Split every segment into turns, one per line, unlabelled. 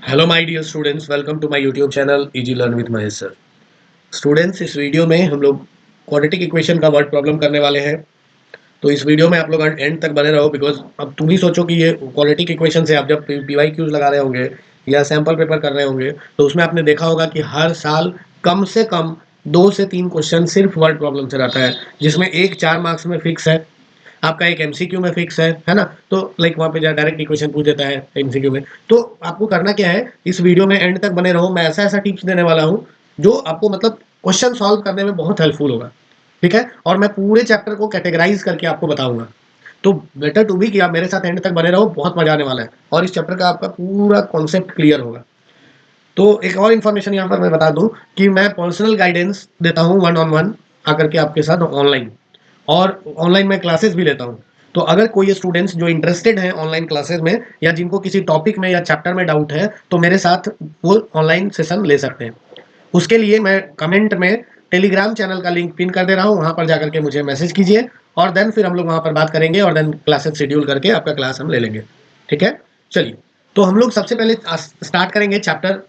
Hello my dear students, welcome to my YouTube channel easy learn with Mahesh sir. Students, इस video में हम लोग quadratic equation का word problem करने वाले हैं। तो इस वीडियो में आप लोग एंड तक बने रहो, बिकॉज अब तुम ही सोचो कि ये क्वाड्रेटिक इक्वेशन से आप जब पीवाई क्यूज लगा रहे होंगे या सैम्पल पेपर कर रहे होंगे तो उसमें आपने देखा होगा कि हर साल कम से कम 2 से 3 क्वेश्चन सिर्फ वर्ड प्रॉब्लम से रहता है, जिसमें एक 4 मार्क्स में फिक्स है, आपका एक एमसीक्यू में फिक्स है ना। तो लाइक वहां पे डायरेक्ट इक्वेशन पूछ देता है एमसीक्यू में। तो आपको करना क्या है, इस वीडियो में एंड तक बने रहो। मैं ऐसा ऐसा टिप्स देने वाला हूँ जो आपको मतलब क्वेश्चन सॉल्व करने में बहुत हेल्पफुल होगा। ठीक है, और मैं पूरे चैप्टर को कैटेगराइज करके आपको बताऊंगा। तो बेटर टू बी कि आप मेरे साथ एंड तक बने रहो, बहुत मजा आने वाला है और इस चैप्टर का आपका पूरा कॉन्सेप्ट क्लियर होगा। तो एक और इन्फॉर्मेशन यहाँ पर मैं बता दूं कि मैं पर्सनल गाइडेंस देता हूँ 1-on-1 आकर के आपके साथ ऑनलाइन, और ऑनलाइन में क्लासेस भी लेता हूँ। तो अगर कोई स्टूडेंट्स जो इंटरेस्टेड हैं ऑनलाइन क्लासेस में या जिनको किसी टॉपिक में या चैप्टर में डाउट है तो मेरे साथ वो ऑनलाइन सेशन ले सकते हैं। उसके लिए मैं कमेंट में टेलीग्राम चैनल का लिंक पिन कर दे रहा हूँ, वहां पर जाकर के मुझे मैसेज कीजिए और देन फिर हम लोग वहां पर बात करेंगे और देन क्लासेस शेड्यूल करके आपका क्लास हम ले लेंगे। ठीक है, चलिए। तो हम लोग सबसे पहले स्टार्ट करेंगे चैप्टर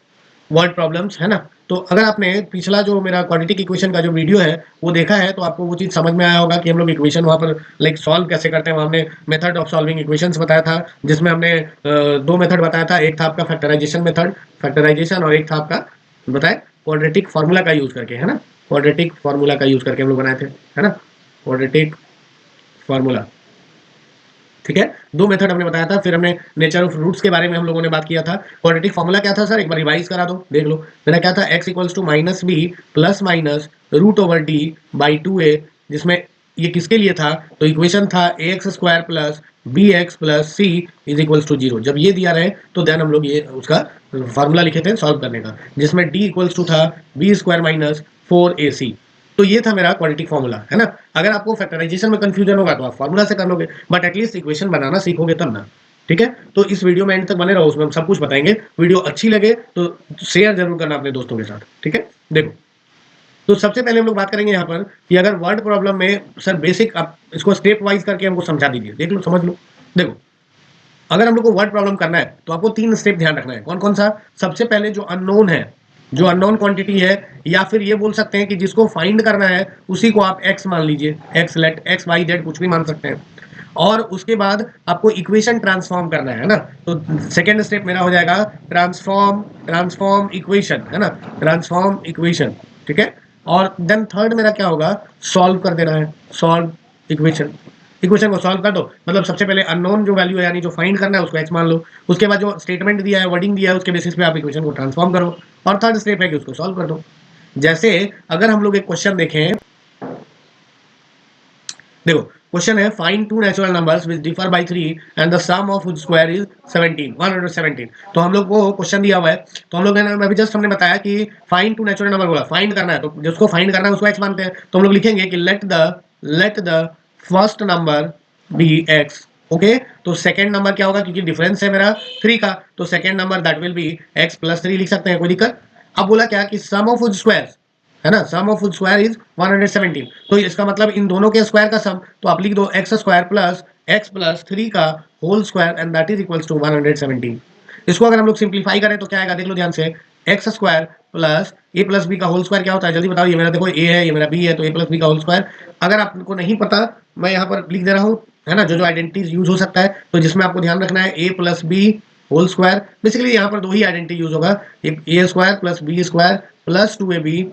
वर्ड प्रॉब्लम्स, है ना। तो अगर आपने पिछला जो मेरा क्वाड्रेटिक इक्वेशन का जो वीडियो है वो देखा है तो आपको वो चीज़ समझ में आया होगा कि हम लोग इक्वेशन वहाँ पर लाइक सॉल्व कैसे करते हैं। वहाँ हमने मेथड ऑफ सॉल्विंग इक्वेशंस बताया था, जिसमें हमने 2 मेथड बताया था। एक था आपका फैक्टराइजेशन मेथड, फैक्टराइजेशन, और एक था आपका बताए क्वाड्रेटिक फार्मूला का यूज करके, है ना। क्वाड्रेटिक फार्मूला का यूज करके हम लोग बनाए थे, है ना, क्वाड्रेटिक फार्मूला। ठीक है, 2 मेथड हमने बताया था। फिर हमने नेचर ऑफ रूट्स के बारे में हम लोगों ने बात किया था। क्वाड्रेटिक फॉर्मूला क्या था सर, एक बार रिवाइज करा दो, देख लो। मेरा क्या था, x equals to minus b plus minus root over d by 2a, जिसमें ये किसके लिए था, तो इक्वेशन था a x square plus b x plus c is equals to 0। जब ये दिया रहे तो देन हम लोग ये उसका फार्मूला लिखे थे सॉल्व करने का, जिसमें डी इक्वल्स टू था बी स्क्वायर माइनस 4ac। तो ये था मेरा क्वाड्रेटिक फॉर्मूला, है ना। अगर आपको फैक्टराइजेशन में कंफ्यूजन होगा तो आप फॉर्मूला से कर लोगे, बट एटलीस्ट इक्वेशन बनाना सीखोगे तब ना। ठीक है, तो इस वीडियो में एंड तक बने रहो, उसमें हम सब कुछ बताएंगे। वीडियो अच्छी लगे तो शेयर जरूर करना अपने दोस्तों के साथ। ठीक है, देखो। तो सबसे पहले हम लोग बात करेंगे यहाँ पर कि अगर वर्ड प्रॉब्लम में सर बेसिक आप इसको स्टेप वाइज करके हमको समझा दीजिए, देख लो, समझ लो। देखो, अगर हम लोग को वर्ड प्रॉब्लम करना है तो आपको 3 स्टेप ध्यान रखना है। कौन कौन सा, सबसे पहले जो अननोन है, जो अननोन क्वांटिटी है, या फिर ये बोल सकते हैं कि जिसको फाइंड करना है उसी को आप एक्स मान लीजिए, X let X Y Z कुछ भी मान सकते हैं। और उसके बाद आपको इक्वेशन ट्रांसफॉर्म करना है ना। तो सेकेंड स्टेप मेरा हो जाएगा ट्रांसफॉर्म ट्रांसफॉर्म इक्वेशन, है ना, ट्रांसफॉर्म इक्वेशन। ठीक है, और देन थर्ड मेरा क्या होगा, सॉल्व कर देना है, सॉल्व इक्वेशन। इक्वेशन को सॉल्व कर दो, मतलब सबसे पहले अननोन जो वैल्यू है यानी जो फाइंड करना है उसको एक्स मान लो। उसके बाद जो स्टेटमेंट दिया है, वर्डिंग दिया है, उसके बेसिस पे आप इक्वेशन को ट्रांसफॉर्म करो। और थर्ड स्टेप है कि उसको सॉल्व कर दो। जैसे अगर हम लोग एक क्वेश्चन देखें, देखो क्वेश्चन है find two natural numbers which differ by 3 and the sum of which square is 17 117। तो हम लोग को क्वेश्चन दिया हुआ है, तो हम लोग अभी जस्ट हमने बताया कि फाइंड टू नेचुरल नंबर बोला, फाइंड करना है, तो जिसको फाइंड करना है उसको एक्स मानते हैं। तो हम लोग लिखेंगे कि let the first number be X. Okay, तो सेकंड नंबर क्या होगा, क्योंकि डिफरेंस है मेरा 3 का, तो second number that will be x plus 3 लिख सकते हैं, कोई दिक्कत। अब बोला क्या कि सम ऑफ स्क्वायर, है ना, सम ऑफ स्क्वायर इज 117। तो इसका मतलब इन दोनों के स्क्वायर का सम, तो आप लिख दो एक्स प्लस 3 का whole square and that is equals to 117। इसको अगर हम लोग सिंप्लीफाई करें तो क्या आएगा, देख लो ध्यान से। एक्स स्क्वायर प्लस बी का होल स्क्वायर क्या होता है, जल्दी बताओ। ये मेरा देखो ए है, ये मेरा बी है, तो ए प्लस बी का होल स्क्वायर। अगर आपको नहीं पता, मैं यहाँ पर लिख दे रहा हूँ, है ना, जो जो आइडेंटिटीज यूज हो सकता है, तो जिसमें आपको ध्यान रखना है a plus b whole square. Basically यहाँ पर 2 ही आइडेंटिटी यूज होगा, एक a square plus B square plus 2ab,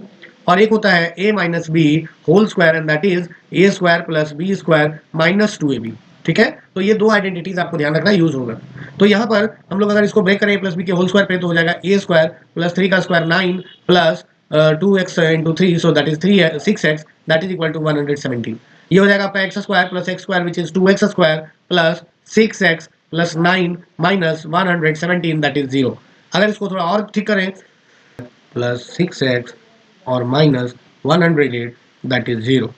और एक होता है a minus b whole square and that is a square plus B square minus 2ab। ठीक है, तो ये 2 आइडेंटिटीज आपको ध्यान रखना यूज होगा। तो यहाँ पर हम लोग अगर इसको ब्रेक करें प्लस बी के होल स्क्वायर पे, तो हो जाएगा ए स्क्वायर प्लस 3 का square 9 plus 2x into 3, so that is 6x that is equal to 117। ये हो जाएगा आपका X square which is 2x square plus 6x plus 9 minus 117 that is 0। अगर इसको थोड़ा और ठीक करें, प्लस 6x और माइनस 108 दैट इज 0।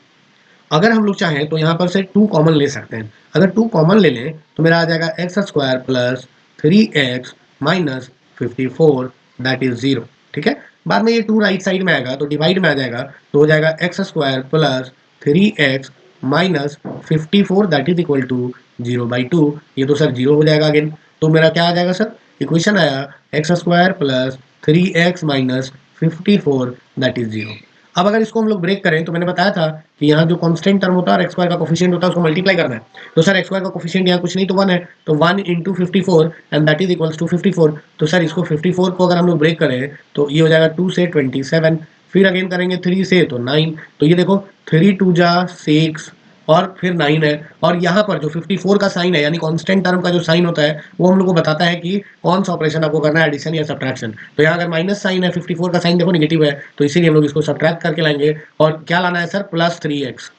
अगर हम लोग चाहें तो यहाँ पर से 2 कॉमन ले सकते हैं। अगर 2 कॉमन ले लें तो मेरा आ जाएगा X square plus 3x minus 54 that is 0। ठीक है, बाद में ये 2 राइट साइड में आएगा तो डिवाइड में आ जाएगा, तो हो जाएगा X square plus 3x minus 54 that is equal to 0/2। ये तो सर 0 हो जाएगा अगेन, तो मेरा क्या आ जाएगा सर, इक्वेशन आया x square plus 3x minus 54 that is 0। अब अगर इसको हम लोग ब्रेक करें तो मैंने बताया था कि यहाँ जो कांस्टेंट टर्म होता है और एक्स स्क्वायर का कोफिशिएंट होता है उसको मल्टीप्लाई करना है। तो सर एक्स स्क्वायर का कोफिशिएंट यहाँ कुछ नहीं तो 1 है, तो 1 into 54 and that is equals to 54। तो सर इसको 54 को अगर हम लोग ब्रेक करें तो ये हो जाएगा 2 से 27, फिर अगेन करेंगे 3 से तो 9। तो ये देखो 3 2 जा 6 और फिर 9 है, और यहाँ पर जो 54 का साइन है यानी कांस्टेंट टर्म का जो साइन होता है वो हम लोग को बताता है कि कौन सा ऑपरेशन आपको करना है, एडिशन या सब्ट्रैक्शन। तो यहाँ अगर माइनस साइन है, 54 का साइन देखो नेगेटिव है, तो इसीलिए हम लोग इसको सब्ट्रैक्ट करके लाएंगे। और क्या लाना है सर, प्लस 3x।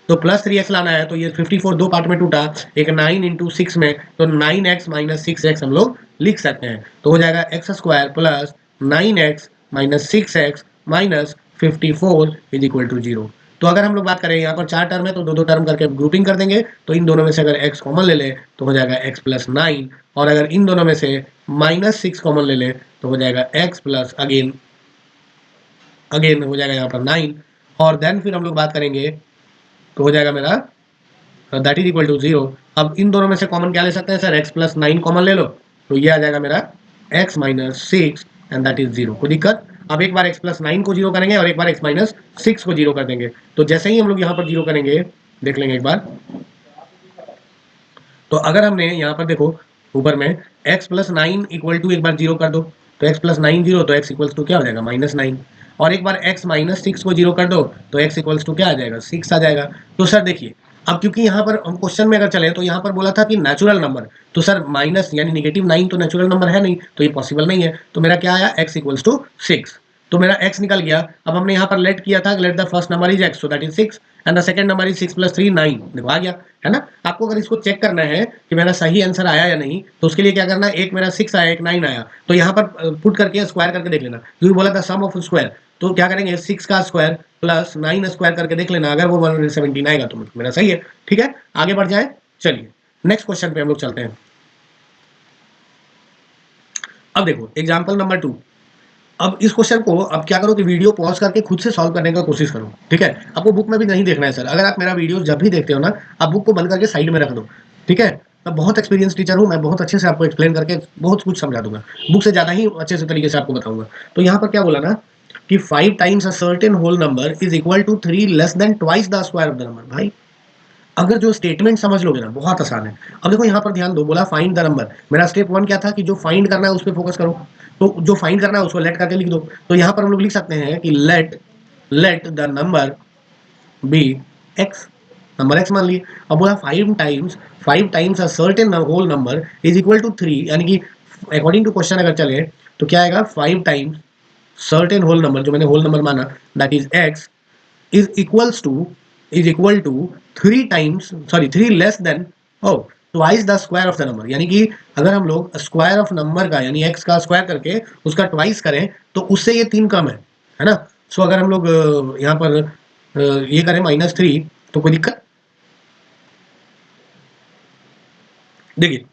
तो प्लस 3x लाना है, तो ये 54 दो पार्ट में टूटा, एक 9 इंटू 6 में, तो 9x माइनस 6x हम लोग लिख सकते हैं। तो हो जाएगा X square plus 9x minus 6x minus 54 is equal to 0। तो अगर हम लोग बात करें यहाँ पर 4 टर्म है तो दो टर्म करके ग्रुपिंग कर देंगे। तो इन दोनों में से अगर x कॉमन ले ले तो हो जाएगा x प्लस 9, और अगर इन दोनों में से माइनस 6 कॉमन ले ले तो हो जाएगा x प्लस अगेन हो जाएगा यहाँ पर 9, और देन फिर हम लोग बात करेंगे तो हो जाएगा मेरा दैट इज इक्वल टू 0। अब इन दोनों में से कॉमन क्या ले सकते हैं सर, x प्लस 9 कॉमन ले लो, तो ये आ जाएगा मेरा x minus 6 and that is 0। कोई दिक्कत? अब एक बार x प्लस 9 को 0 करेंगे और एक बार x माइनस 6 को 0 कर देंगे। तो जैसे ही हम लोग यहाँ पर 0 करेंगे, देख लेंगे एक बार, तो अगर हमने यहाँ पर देखो ऊपर में x प्लस 9 इक्वल टू एक बार 0 कर दो, तो x प्लस 9 0, तो x इक्वल्स टू क्या हो जाएगा, माइनस 9। और एक बार x माइनस 6 को 0 कर दो तो x इक्वल्स टू क्या आ जाएगा, 6 आ जाएगा। तो सर देखिए, अब क्योंकि यहाँ पर हम क्वेश्चन में अगर चले तो यहाँ पर बोला था कि नेचुरल नंबर, तो सर माइनस यानी नेगेटिव 9 तो नेचुरल नंबर है नहीं, तो ये पॉसिबल नहीं है। तो मेरा क्या आया, x इक्वल्स टू 6। तो मेरा x निकल गया। अब हमने यहाँ पर लेट किया था, late the first number is x, so that is 6 and the second number is 6 plus 3 9। देखो आ गया है ना। आपको अगर इसको चेक करना है कि मेरा सही आंसर आया या नहीं, तो उसके लिए क्या करना है, एक मेरा 6 आया, एक 9 आया, तो यहाँ पर पुट करके स्क्वायर करके देख लेना, क्योंकि बोला था सम ऑफ स्क्वायर। तो क्या करेंगे, 6 का स्क्वायर प्लस 9 स्क्वायर करके देख लेना, अगर वो 117 आएगा तो मेरा सही है। ठीक है, आगे बढ़ जाए। चलिए नेक्स्ट क्वेश्चन पे हम लोग चलते हैं। अब देखो एग्जाम्पल नंबर 2। अब इस क्वेश्चन को अब क्या करो कि वीडियो पॉज करके खुद से सॉल्व करने का कोशिश करो। ठीक है, आपको बुक में भी नहीं देखना है सर। अगर आप मेरा वीडियो जब भी देखते हो ना, आप बुक को बंद करके साइड में रख दो। ठीक है, मैं बहुत एक्सपीरियंस टीचर हूँ, मैं बहुत अच्छे से आपको एक्सप्लेन करके बहुत कुछ समझा दूंगा, बुक से ज़्यादा ही अच्छे से तरीके से आपको बताऊंगा। तो यहाँ पर क्या बोला ना कि 5 times a certain whole number is equal to 3 less than twice the square of the number. भाई अगर जो स्टेटमेंट समझ लोगे ना, बहुत आसान है। अब देखो यहाँ पर ध्यान दो, बोला फाइंड द नंबर। मेरा स्टेप 1 क्या था कि जो फाइंड करना है उस पर फोकस करो, तो जो फाइंड करना है उसको लेट करके लिख दो। तो यहाँ पर हम लोग लिख सकते हैं कि let the number be X, number X मान लिए। अब बोला 5 times a certain whole number is equal to 3, यानी कि अकॉर्डिंग टू क्वेश्चन अगर चले तो क्या आएगा, 5 टाइम्स सर्टेन होल नंबर, जो मैंने होल नंबर माना, that is x, is equals to is equal to 3 less than twice the square of the number. यानी कि अगर हम लोग स्क्वायर ऑफ नंबर का यानी x का स्क्वायर करके उसका ट्वाइस करें तो उससे ये 3 कम है ना। सो अगर हम लोग यहाँ पर ये करें -3, तो कोई दिक्कत? देखिए,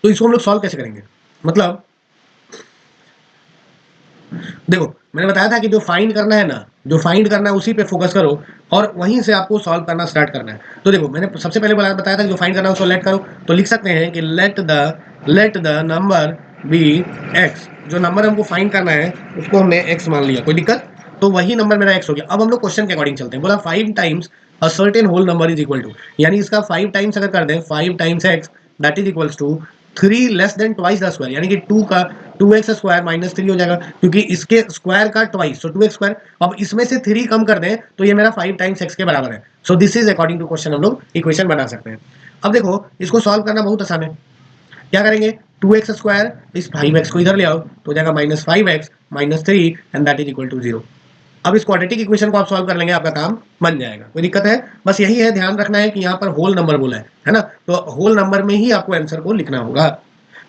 तो इसको हम लोग सॉल्व कैसे करेंगे, मतलब देखो मैंने बताया था कि जो फाइंड करना है ना, जो फाइंड करना है उसी पे फोकस करो और वहीं से आपको सॉल्व करना स्टार्ट करना है। तो देखो मैंने सबसे पहले बताया था कि जो फाइंड करना है उसको लेट करो, तो लिख सकते हैं कि let the number be X. जो नंबर हमको फाइंड करना है उसको हमने एक्स मान लिया, कोई दिक्कत? तो वही नंबर मेरा एक्स हो गया। अब हम लोग क्वेश्चन के अकॉर्डिंग चलते हैं। बोला 5 times a certain whole number is equal to, यानी इसका 5 टाइम्स अगर कर दें, 5 times X that is equals to 3 less than twice the square, यानी कि 2 का 2x स्क्वायर माइनस 3 हो जाएगा, क्योंकि इसके स्क्वायर का ट्वाइस, तो 2x स्क्वायर। अब इसमें से 3 कम कर दें तो ये मेरा 5 टाइम्स x के बराबर है। So this is according to question हम लोग इक्वेशन बना सकते हैं। अब देखो इसको सॉल्व करना बहुत आसान है। क्या करेंगे, 2x स्क्वायर, इस 5x को इधर ले आओ तो हो जाएगा -5x minus 3 and that is equal to 0। अब इस क्वाड्रेटिक इक्वेशन को आप सॉल्व कर लेंगे, आपका काम बन जाएगा, कोई दिक्कत है? बस यही है, ध्यान रखना है कि यहाँ पर होल नंबर बोला है ना, तो होल नंबर में ही आपको आंसर को लिखना होगा।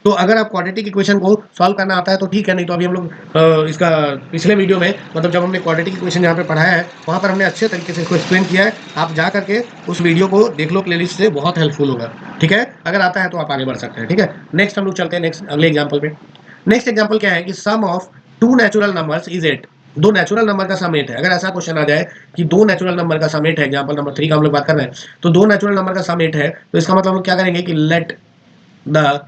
तो अगर आप क्वाड्रेटिक इक्वेशन को सॉल्व करना आता है तो ठीक है, नहीं तो अभी हम लोग इसका पिछले वीडियो में, मतलब जब हमने क्वाड्रेटिक इक्वेशन यहाँ पे पढ़ाया है वहाँ पर हमने अच्छे तरीके से इसको एक्सप्लेन किया है। आप जा करके उस वीडियो को देख लो, प्लेलिस्ट से, बहुत हेल्पफुल होगा। ठीक है, अगर आता है तो आप आगे बढ़ सकते हैं। ठीक है, नेक्स्ट हम लोग चलते हैं नेक्स्ट अगले एग्जाम्पल पे। नेक्स्ट एग्जाम्पल क्या है कि sum of 2 natural numbers is 8। दो नेचुरल नंबर का सम 8 है। अगर ऐसा क्वेश्चन आ जाए कि दो नेचुरल नंबर का सम 8 है, एग्जाम्पल नंबर 3 का हम लोग बात कर रहे हैं, तो दो नेचुरल नंबर का सम 8 है, तो इसका मतलब हम क्या करेंगे कि लेट द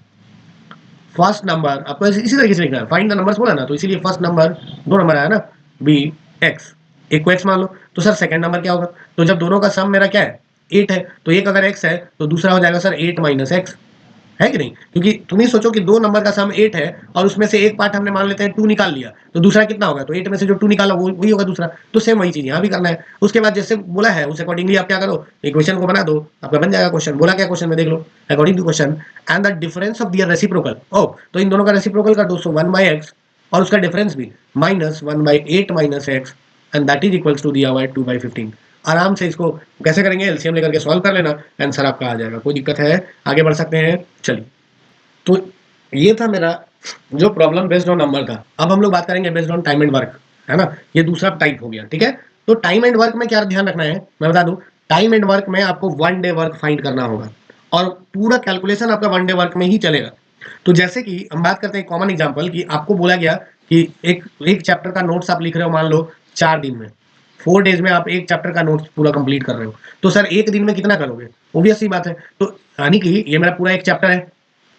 फर्स्ट नंबर आपको इसी तरीके से लिखना है, फाइंड द नंबर्स बोला ना, तो इसीलिए फर्स्ट नंबर, दो नंबर आया ना, बी एक्स, एक को एक्स मान लो, तो सर सेकंड नंबर क्या होगा, तो जब दोनों का सम मेरा क्या है 8 है, तो एक अगर एक्स है तो दूसरा हो जाएगा सर 8 माइनस एक्स, है कि नहीं, क्योंकि तुम ही सोचो कि दो नंबर का सम 8 है और उसमें से एक पार्ट हमने मान लेते हैं 2 निकाल लिया, तो दूसरा कितना होगा, तो 8 में से जो 2 निकाला वो वही होगा दूसरा, तो सेम वही चीज यहाँ भी करना है। उसके बाद जैसे बोला है उस अकॉर्डिंगली आप क्या करो, इक्वेशन को बना दो, आपका बन जाएगा क्वेश्चन। बोला क्या क्वेश्चन में देख लो, according to question and the difference of their reciprocal, ओ तो इन दोनों का रेसिप्रोकल कर दो, सो 1/x और उसका डिफरेंस भी -1/8 minus X and that is equals to दिया हुआ है 2/15। आराम से इसको कैसे करेंगे, एलसीएम लेकर के सॉल्व कर लेना, आंसर आपका आ जाएगा। कोई दिक्कत है, आगे बढ़ सकते हैं, चलिए। तो ये था मेरा जो प्रॉब्लम बेस्ड ऑन नंबर का। अब हम लोग बात करेंगे based on time and work, है ना, ये दूसरा टाइप हो गया, ठीक है। तो टाइम एंड वर्क में क्या ध्यान रखना है मैं बता दूं, टाइम एंड वर्क में आपको 1 डे वर्क फाइंड करना होगा और पूरा कैलकुलेशन आपका 1 डे वर्क में ही चलेगा। तो जैसे कि हम बात करते हैं कॉमन एग्जांपल कि आपको बोला गया कि एक एक चैप्टर का नोट्स आप लिख रहे हो, मान लो 4 दिन में, 4 डेज में आप एक चैप्टर का नोट्स पूरा कंप्लीट कर रहे हो, तो सर एक दिन में कितना करोगे, ऑब्वियस सी बात है। तो यानी कि ये मेरा पूरा एक चैप्टर है,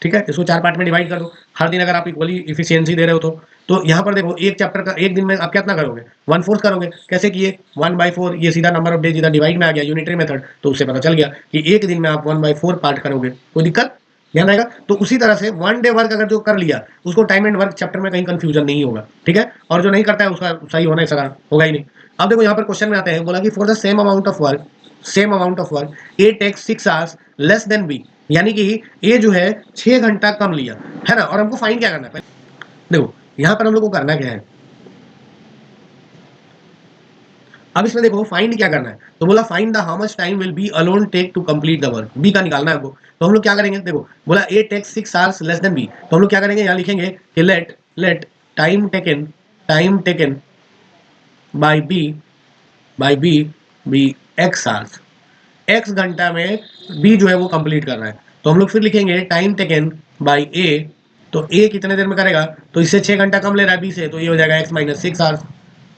ठीक है, इसको 4 पार्ट में डिवाइड कर दो, हर दिन अगर आप इक्वली इफिशियंसी दे रहे हो तो यहाँ पर देखो एक चैप्टर का एक दिन में आप कितना करोगे, 1/4 करोगे। कैसे किए, 1/4, ये सीधा नंबर ऑफ डेज इधर डिवाइड में आ गया, यूनिटरी मेथड, तो उससे पता चल गया कि एक दिन में आप 1/4 पार्ट करोगे, कोई दिक्कत ध्यान आएगा। तो उसी तरह से 1 डे वर्क अगर जो कर लिया उसको टाइम एंड वर्क चैप्टर में कहीं कंफ्यूजन नहीं होगा, ठीक है, और जो नहीं करता है उसका सही होना ही सका होगा ही नहीं। अब देखो यहाँ पर क्वेश्चन में आते हैं, बोला कि for the same amount of work, same amount of work A takes 6 hours less than B, यानी कि ये जो है 6 घंटा कम लिया, है ना, और हमको फाइंड क्या करना है, देखो यहाँ पर हम लोग को करना क्या है, अब इसमें देखो फाइंड क्या करना है, तो बोला find the how much time will be alone take to complete the work, B का निकालना है हमको। तो हम लोग क्या करेंगे, देखो बोला A takes 6 hours less than B, तो हम लोग क्या करेंगे, यहाँ लिखेंगे कि let time taken by B be x hours, x घंटा में बी जो है वो कंप्लीट कर रहा है, तो हम लोग फिर लिखेंगे टाइम टेकन बाय ए, तो ए कितने देर में करेगा, तो इससे 6 घंटा कम ले रहा है बी से, तो ये हो जाएगा एक्स माइनस 6 आवर्स,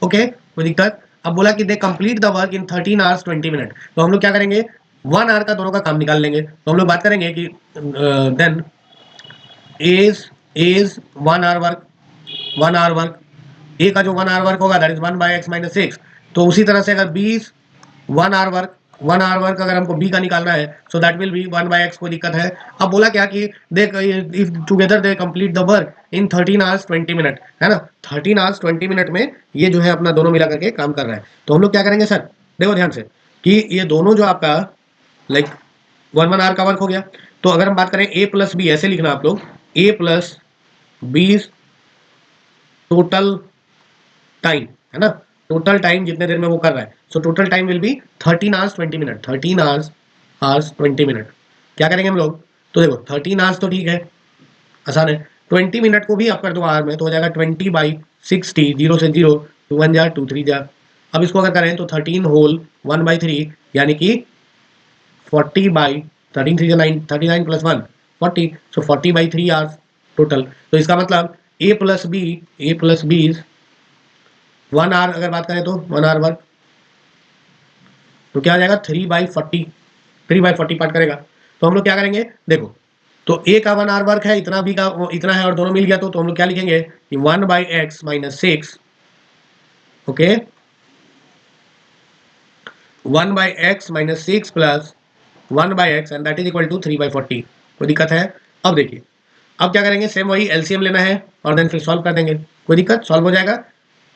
ओके, कोई दिक्कत। अब बोला कि they complete the work in 13 hours 20 minute, तो हम लोग क्या करेंगे, 1 आवर का दोनों का काम निकाल लेंगे। तो हम लोग बात करेंगे कि then is 1 hour work, 1 hour work, A का जो 1 आवर वर्क होगा दैट इज 1/x-6, तो उसी तरह से अगर 20 1 आवर वर्क, 1 आवर वर्क अगर हमको बी का निकालना है, सो दैट विल बी 1/x, कोई दिक्कत है। अब बोला क्या कि they if together they complete the work in 13 hours 20 minute, है ना, 13 आवर्स 20 मिनट में ये जो है अपना दोनों मिला करके काम कर रहा है। तो हम लोग क्या करेंगे सर, देखो ध्यान से कि ये दोनों जो आपका लाइक 1 आवर का वर्क हो गया, तो अगर हम बात करें ए प्लस बी, ऐसे लिखना आप लोग, ए प्लस बी टोटल टाइम, है ना, टोटल टाइम जितने देर में वो कर रहा है, so total time will B 13 hours 20 minute, 13 hours 20 minute. क्या करेंगे हम लोग, तो देखो 13 आवर्स तो ठीक है, आसान है, 20 मिनट को भी आप कर दो आवर में, तो हो जाएगा 20/60, 0 से 0, 2 1 जा 2 3 जा। अब इसको अगर करें तो 13 होल 1/3, यानी कि 40/13 3 9, 39 प्लस 1 40, सो 40/3 आवर्स टोटल। तो इसका मतलब ए प्लस बी 1 आवर अगर बात करें तो 1 आवर वर्क, तो क्या आ जाएगा 3/40 पार्ट करेगा। तो हम लोग क्या करेंगे, देखो तो ए का 1 आवर वर्क है, इतना बी का इतना है और दोनों मिल गया, तो हम लोग क्या लिखेंगे कि 1/x-6, okay, 1/x-6 plus 1/x and that is equal to 3/40। कोई दिक्कत है, अब देखिए अब क्या करेंगे, सेम वही एलसीएम लेना है और देन फिर सॉल्व कर देंगे, कोई दिक्कत, सॉल्व हो जाएगा।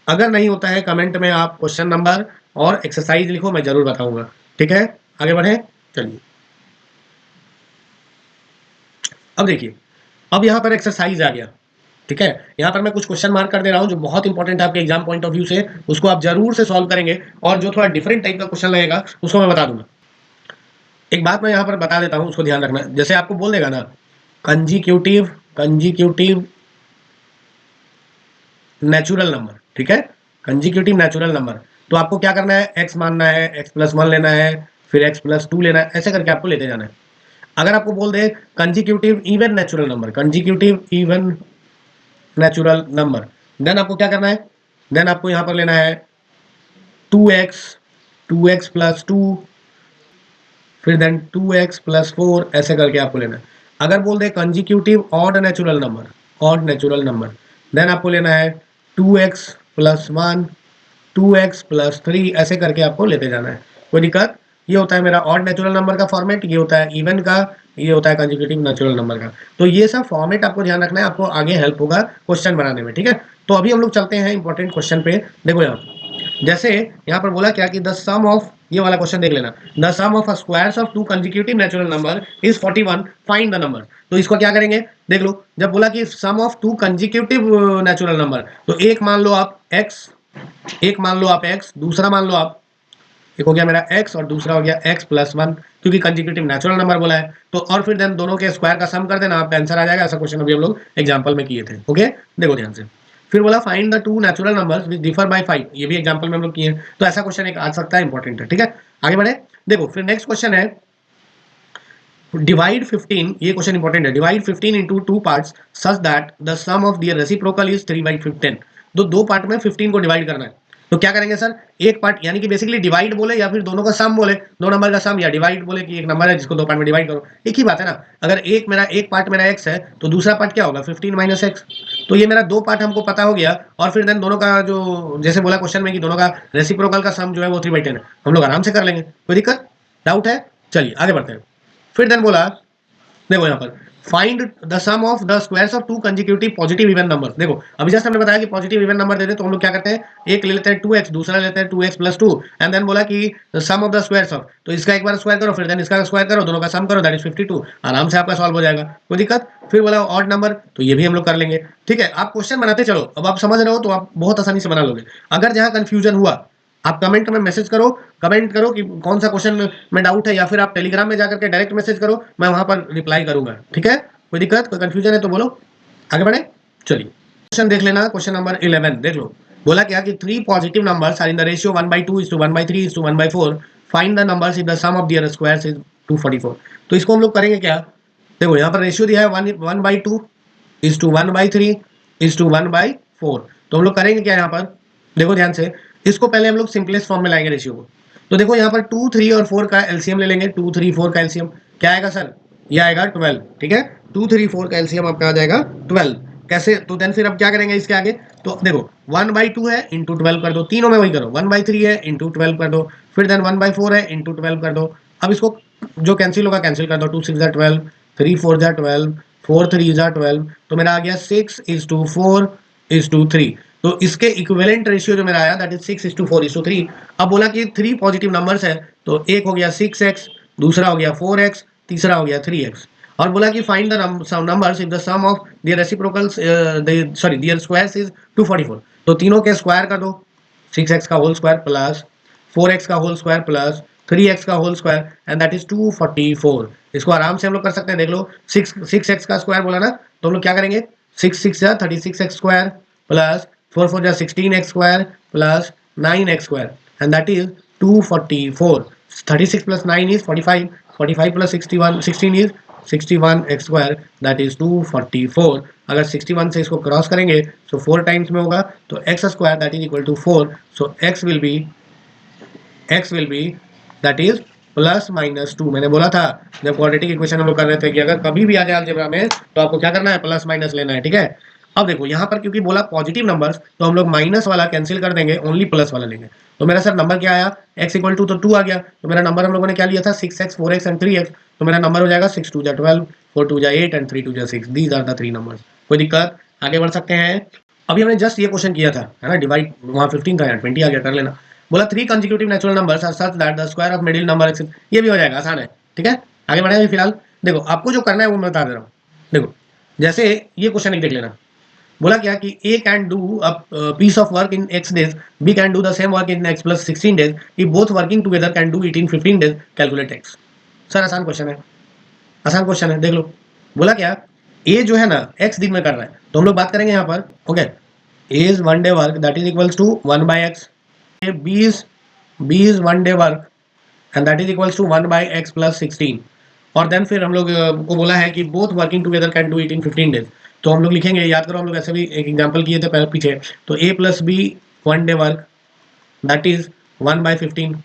अगर नहीं होता है कमेंट में आप क्वेश्चन नंबर और एक्सरसाइज लिखो, मैं जरूर बताऊंगा, ठीक है, आगे बढ़े, चलिए। अब देखिए अब यहाँ पर एक्सरसाइज आ गया, ठीक है, यहाँ पर मैं कुछ क्वेश्चन मार्क कर दे रहा हूँ जो बहुत इंपॉर्टेंट है आपके एग्जाम पॉइंट ऑफ व्यू से, उसको आप जरूर से सॉल्व करेंगे, और जो थोड़ा डिफरेंट टाइप का क्वेश्चन लगेगा उसको मैं बता दूंगा। एक बात मैं यहाँ पर बता देता हूँ, उसको ध्यान रखना, जैसे आपको बोल देगा ना कंजिक्यूटिव नेचुरल नंबर, ठीक है, कंजिक्यूटिव नेचुरल नंबर, तो आपको क्या करना है, एक्स मानना है, x+1 लेना है, फिर x+2 लेना है, ऐसे करके आपको लेते जाना है। अगर आपको बोल दे consecutive even natural number, consecutive even natural number, then आपको क्या करना है, देन आपको यहाँ पर लेना है 2x, 2x+2, फिर देन 2x+4, ऐसे करके आपको लेना है। अगर बोल दे consecutive odd natural number, then आपको लेना है 2x प्लस 1, 2x प्लस 3, ऐसे करके आपको लेते जाना है, कोई दिक्कत। ये होता है मेरा ऑड नेचुरल नंबर का फॉर्मेट, ये होता है इवन का, ये होता है कंजिक्यूटिव नेचुरल नंबर का। तो ये सब फॉर्मेट आपको ध्यान रखना है, आपको आगे हेल्प होगा क्वेश्चन बनाने में, ठीक है। तो अभी हम लोग चलते हैं इंपॉर्टेंट क्वेश्चन पे। देखो यहाँ जैसे यहाँ पर बोला क्या कि द सम ऑफ, ये वाला क्वेश्चन देख लेना, the sum of squares of two consecutive natural number is 41, find the number. तो इसको क्या करेंगे, देख लो, जब बोला कि sum of two consecutive natural number, तो एक मान लो आप x, दूसरा मान लो आप, एक हो गया मेरा x और दूसरा हो गया x प्लस 1, क्योंकि कंजिक्यूटिव नेचुरल नंबर बोला है। तो और फिर देन दोनों के स्क्वायर का सम कर देना, आपका आंसर आ जाएगा। ऐसा क्वेश्चन अभी हम लोग एग्जांपल में किए थे, ओके। देखो ध्यान से, फिर बोला find the two natural numbers which differ bye 5, ये भी एग्जांपल में हम लोग किए हैं। तो ऐसा क्वेश्चन एक आ सकता है, इंपॉर्टेंट है, ठीक है। आगे बढ़े, देखो फिर नेक्स्ट क्वेश्चन है डिवाइड 15, ये क्वेश्चन इंपॉर्टेंट है, divide 15 into two parts such that the sum of their reciprocal is 3/15। तो दो पार्ट में 15 को डिवाइड करना है। तो क्या करेंगे सर, एक पार्ट यानी कि बेसिकली डिवाइड बोले या फिर दोनों का सम बोले, दो नंबर का सम, या डिवाइड बोले कि एक नंबर है जिसको दो पार्ट में डिवाइड करो, एक ही बात है ना। अगर एक पार्ट मेरा x है तो दूसरा पार्ट क्या होगा 15 माइनस एक्स। तो ये मेरा दो पार्ट हमको पता हो गया, और फिर देन दोनों का जो जैसे बोला क्वेश्चन में कि दोनों का रेसिप्रोकल का सम जो है वो 3/10 है, हम लोग आराम से कर लेंगे, कोई दिक्कत डाउट है। चलिए आगे बढ़ते हैं। फिर देन बोला, देखो यहाँ पर find the sum of the squares of two consecutive positive even number. देखो अभी जस्ट हमने बताया कि पॉजिटिव इवन नंबर दे दे तो हम लोग क्या करते हैं, एक ले लेते हैं 2x, दूसरा लेते हैं 2x प्लस 2, एंड देन बोला कि sum of the squares of, तो इसका एक बार स्क्वायर करो, फिर देन इसका स्क्वायर करो, दोनों का सम करो, दैट इज 52। आराम से आपका सॉल्व हो जाएगा, कोई दिक्कत। फिर बोला ऑड नंबर, तो ये भी हम लोग कर लेंगे, ठीक है। आप क्वेश्चन बनाते चलो, अब आप समझ रहे हो तो आप बहुत आसानी से बना लोगे। अगर जहां कंफ्यूजन हुआ आप कमेंट में मैसेज करो, कमेंट करो कि कौन सा क्वेश्चन में डाउट है, या फिर आप टेलीग्राम में जाकर के डायरेक्ट मैसेज करो, मैं वहां पर रिप्लाई करूंगा, ठीक है। कोई दिक्कत, कोई कंफ्यूजन है तो बोलो, आगे बढ़े। चलिए क्वेश्चन देख लेना, क्वेश्चन नंबर 11 देख लो। बोला क्या कि three positive numbers are in the ratio 1/2:1/3:1/4, find the numbers if the sum of their squares is 244। तो इसको हम लोग करेंगे क्या, देखो यहाँ पर रेशियो दिया है 1/2:1/3:1/4, तो हम लोग करेंगे क्या यहाँ पर, देखो ध्यान से, इसको पहले हम लोग सिंपलेस्ट फॉर्म में लाएंगे रेशियो को। तो देखो यहाँ पर 2, 3 और 4 का एलसीएम ले लेंगे, 2, 3, 4 का एलसीएम क्या आएगा सर, ये आएगा 12, ठीक है। 2, 3, 4 का एलसीएम आपका आ जाएगा 12, कैसे, तो देन फिर अब क्या करेंगे इसके आगे, तो देखो 1/2 है इंटू 12 कर दो, तीनों में वही करो, 1/3 है इंटू 12 कर दो, फिर देन 1/4 है इंटू 12 कर दो। अब इसको जो कैंसिल होगा कैंसिल कर दो, 2 6 12, 3 4 12, 4 3 12, तो मेरा आ गया 6:4:3। तो इसके इक्विवेलेंट रेशियो जो मेरा आया दैट इज 6:4:3। अब बोला कि थ्री पॉजिटिव नंबर्स है, तो एक हो गया 6x, दूसरा हो गया 4x, तीसरा हो गया 3x। और बोला कि find the numbers if the sum of their reciprocals their squares is 244। तो तीनों के स्क्वायर कर दो, 6x का होल स्क्वायर प्लस 4x का होल स्क्वायर प्लस 3x का whole square, and that is 244। इसको आराम से हम लोग कर सकते हैं, देख लो 6x का स्क्वायर बोला ना, तो हम लोग क्या करेंगे, 6 6 जा 36x स्क्वायर प्लस 4 4 जा 16x square plus 9x square, and that is 244। 36 plus 9 is 45, 45 plus 16 is 61x square, that is 244। अगर 61 से इसको क्रॉस करेंगे तो 4 टाइम्स में होगा, तो x square that is equal to 4, so x will be that is plus minus 2। मैंने बोला था जब क्वाड्रेटिक इक्वेशन हम लोग कर रहे थे कि अगर कभी भी आ जाए अलजेब्रा में तो आपको क्या करना है, प्लस माइनस लेना है, ठीक है। अब देखो यहाँ पर क्योंकि बोला पॉजिटिव नंबर्स, तो हम लोग माइनस वाला कैंसिल कर देंगे, ओनली प्लस वाला लेंगे। तो मेरा सर नंबर क्या आया, x इक्वल टू तो 2 आ गया, तो मेरा नंबर हम लोगों ने क्या लिया था 6x 4x एंड 3x, तो मेरा नंबर हो जाएगा 6 2 12, 4 2 8 and 3 2 6। These are the three numbers. कोई दिक्कत, आगे बढ़ सकते हैं। अभी हमने जस्ट ये क्वेश्चन किया था, है ना, डिवाइड वहाँ 15 था, यहाँ 20 आ गया, कर लेना। बोला three consecutive natural numbers are such that the square of middle number, ये भी हो जाएगा, आसान है, ठीक है। आगे बढ़े फिलहाल, देखो आपको जो करना है वो मैं बता दे रहा हूँ। देखो जैसे ये क्वेश्चन एक देख लेना, बोला क्या कि A can do a piece of work in x days, B can do the same work in x plus 16 days, if both working together can do it in 15 days, calculate x। Sir आसान question है, आसान question है, देख लो। बोला क्या, A जो है ना x दिन में कर रहा है, तो हम लोग बात करेंगे यहाँ पर, okay, A is 1 day work that is equals to 1/x, B is 1 day work and that is equals to 1/x plus 16। और देन फिर हम लोग को बोला है कि both working together can do it in 15 days, तो हम लोग लिखेंगे, याद करो हम लोग ऐसे भी एक एग्जांपल किए थे पहले पीछे, तो A plus B 1 day work that is 1/15,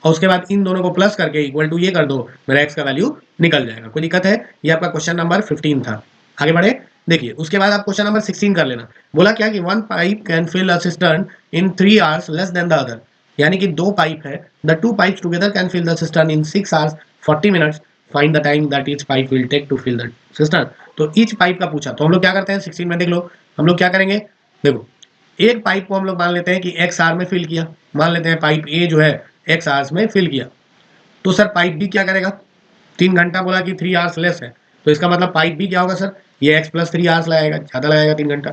और उसके बाद इन दोनों को प्लस करके इक्वल टू ये कर दो, मेरा एक्स का वैल्यू निकल जाएगा। कोई दिक्कत है? ये आपका क्वेश्चन नंबर 15 था। आगे बढ़े, देखिए उसके बाद आप क्वेश्चन नंबर 16 कर लेना। बोला क्या कि one pipe can fill a cistern in 3 hours less than the other, यानी कि दो पाइप है, the two pipes together can fill the cistern in 6 hours 40 minutes, find the time that each pipe will take to fill the cistern. तो each pipe का पूछा, तो हम लोग क्या करते हैं 16 में, देख लो हम लोग क्या करेंगे। देखो एक पाइप को हम लोग मान लेते हैं कि एक्स आर में फिल किया, मान लेते हैं पाइप ए जो है एक्स आवर्स में फिल किया, तो सर पाइप बी क्या करेगा, 3 घंटा बोला कि 3 आवर्स लेस है, तो इसका मतलब पाइप बी क्या होगा सर, ये एक्स प्लस 3 आवर्स लगाएगा, ज़्यादा लगाएगा 3 घंटा,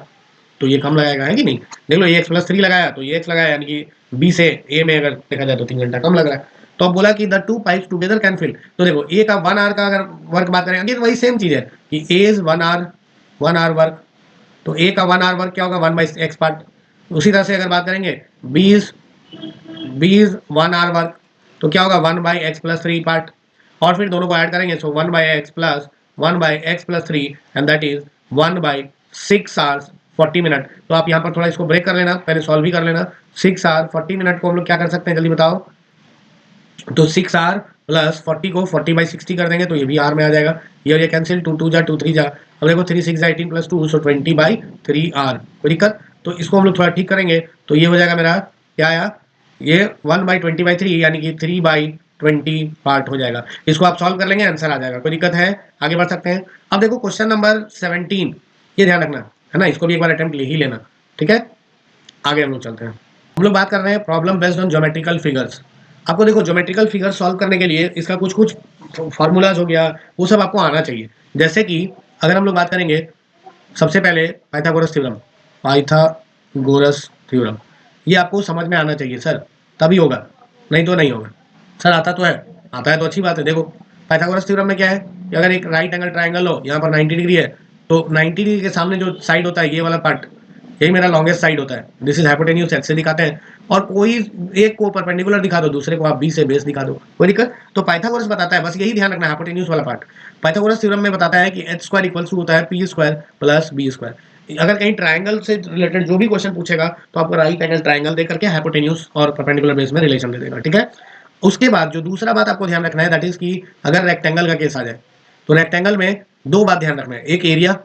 तो ये कम लगाएगा, है कि नहीं। देख लो ये एक्स प्लस 3 लगाया तो ये एक्स लगाया, यानी कि बी से ए में अगर देखा जाए तो 3 घंटा कम लग रहा है। तो अब बोला कि the two pipes together can fill, तो देखो ए का 1 आवर का अगर वर्क बात करें, अगेन वही सेम चीज़ है कि ए इज 1 आवर वर्क, तो ए का 1 आवर वर्क क्या होगा 1/x पार्ट। उसी तरह से अगर बात करेंगे बी इज 1 आवर वर्क, तो क्या होगा 1/x प्लस 3 पार्ट, और फिर दोनों को ऐड करेंगे, सो 1/x plus 3 and that is 1/6 hours 40 minute. तो आप यहाँ पर थोड़ा इसको ब्रेक कर लेना, पहले सॉल्व भी कर लेना। 6 आवर 40 मिनट को हम लोग क्या कर सकते हैं, जल्दी बताओ। तो 6 आर प्लस 40 को 40/60 कर देंगे, तो ये भी आर में आ जाएगा, ये और ये कैंसिल, 2 2 जा 2 3 जा, अब देखो 3 6 18 प्लस 2 सो 20/3 आर। कोई दिक्कत? तो इसको हम लोग थोड़ा ठीक करेंगे, तो ये हो जाएगा मेरा क्या आया, ये 1/20/3 यानी कि 3/20 पार्ट हो जाएगा। इसको आप सॉल्व कर लेंगे, आंसर आ जाएगा। कोई दिक्कत है? आगे बढ़ सकते हैं। अब देखो क्वेश्चन नंबर 17, ये ध्यान रखना है ना, इसको भी एक बार अटेम्प्ट ले ही लेना, ठीक है। आगे हम लोग चलते हैं। हम लोग बात कर रहे हैं problem based on geometrical figures. आपको देखो ज्योमेट्रिकल फिगर सॉल्व करने के लिए इसका कुछ कुछ फार्मूलाज हो गया, वो सब आपको आना चाहिए। जैसे कि अगर हम लोग बात करेंगे सबसे पहले पाइथागोरस थ्योरम, पाइथागोरस थ्योरम ये आपको समझ में आना चाहिए सर, तभी होगा, नहीं तो नहीं होगा। सर आता तो है, आता है तो अच्छी बात है। देखो पाइथागोरस थ्योरम में क्या है कि अगर एक राइट एंगल ट्राइंगल हो, यहाँ पर 90 डिग्री है, तो 90 डिग्री के सामने जो साइड होता है ये वाला पार्ट, यही मेरा लॉन्गेस्ट साइड होता है, दिस इज हाइपोटेन्यूज, एक्स से दिखाते हैं। और कोई एक को परपेंडिकुलर दिखा दो, दूसरे को आप बी से बेस दिखा दो, कोई दिक्कत। तो पाइथागोरस बताता है, बस यही ध्यान रखना है हाइपोटेन्यूज वाला पार्ट। पाइथागोरस थ्योरम में बताता है कि एच स्क्वायर इक्वल्स टू होता है P square plus B square. अगर कहीं ट्राइंगल से रिलेटेड जो भी क्वेश्चन पूछेगा तो आपको राइट एंगल ट्राइंगल दे करके हाइपोटेन्यूज और परपेंडिकुलर बेस में रिलेशन दे देगा, ठीक है। उसके बाद जो दूसरा बात आपको ध्यान रखना है दैट इज कि अगर रेक्टेंगल का केस आ जाए, तो रेक्टेंगल में दो बात ध्यान रखना है, एक एरिया,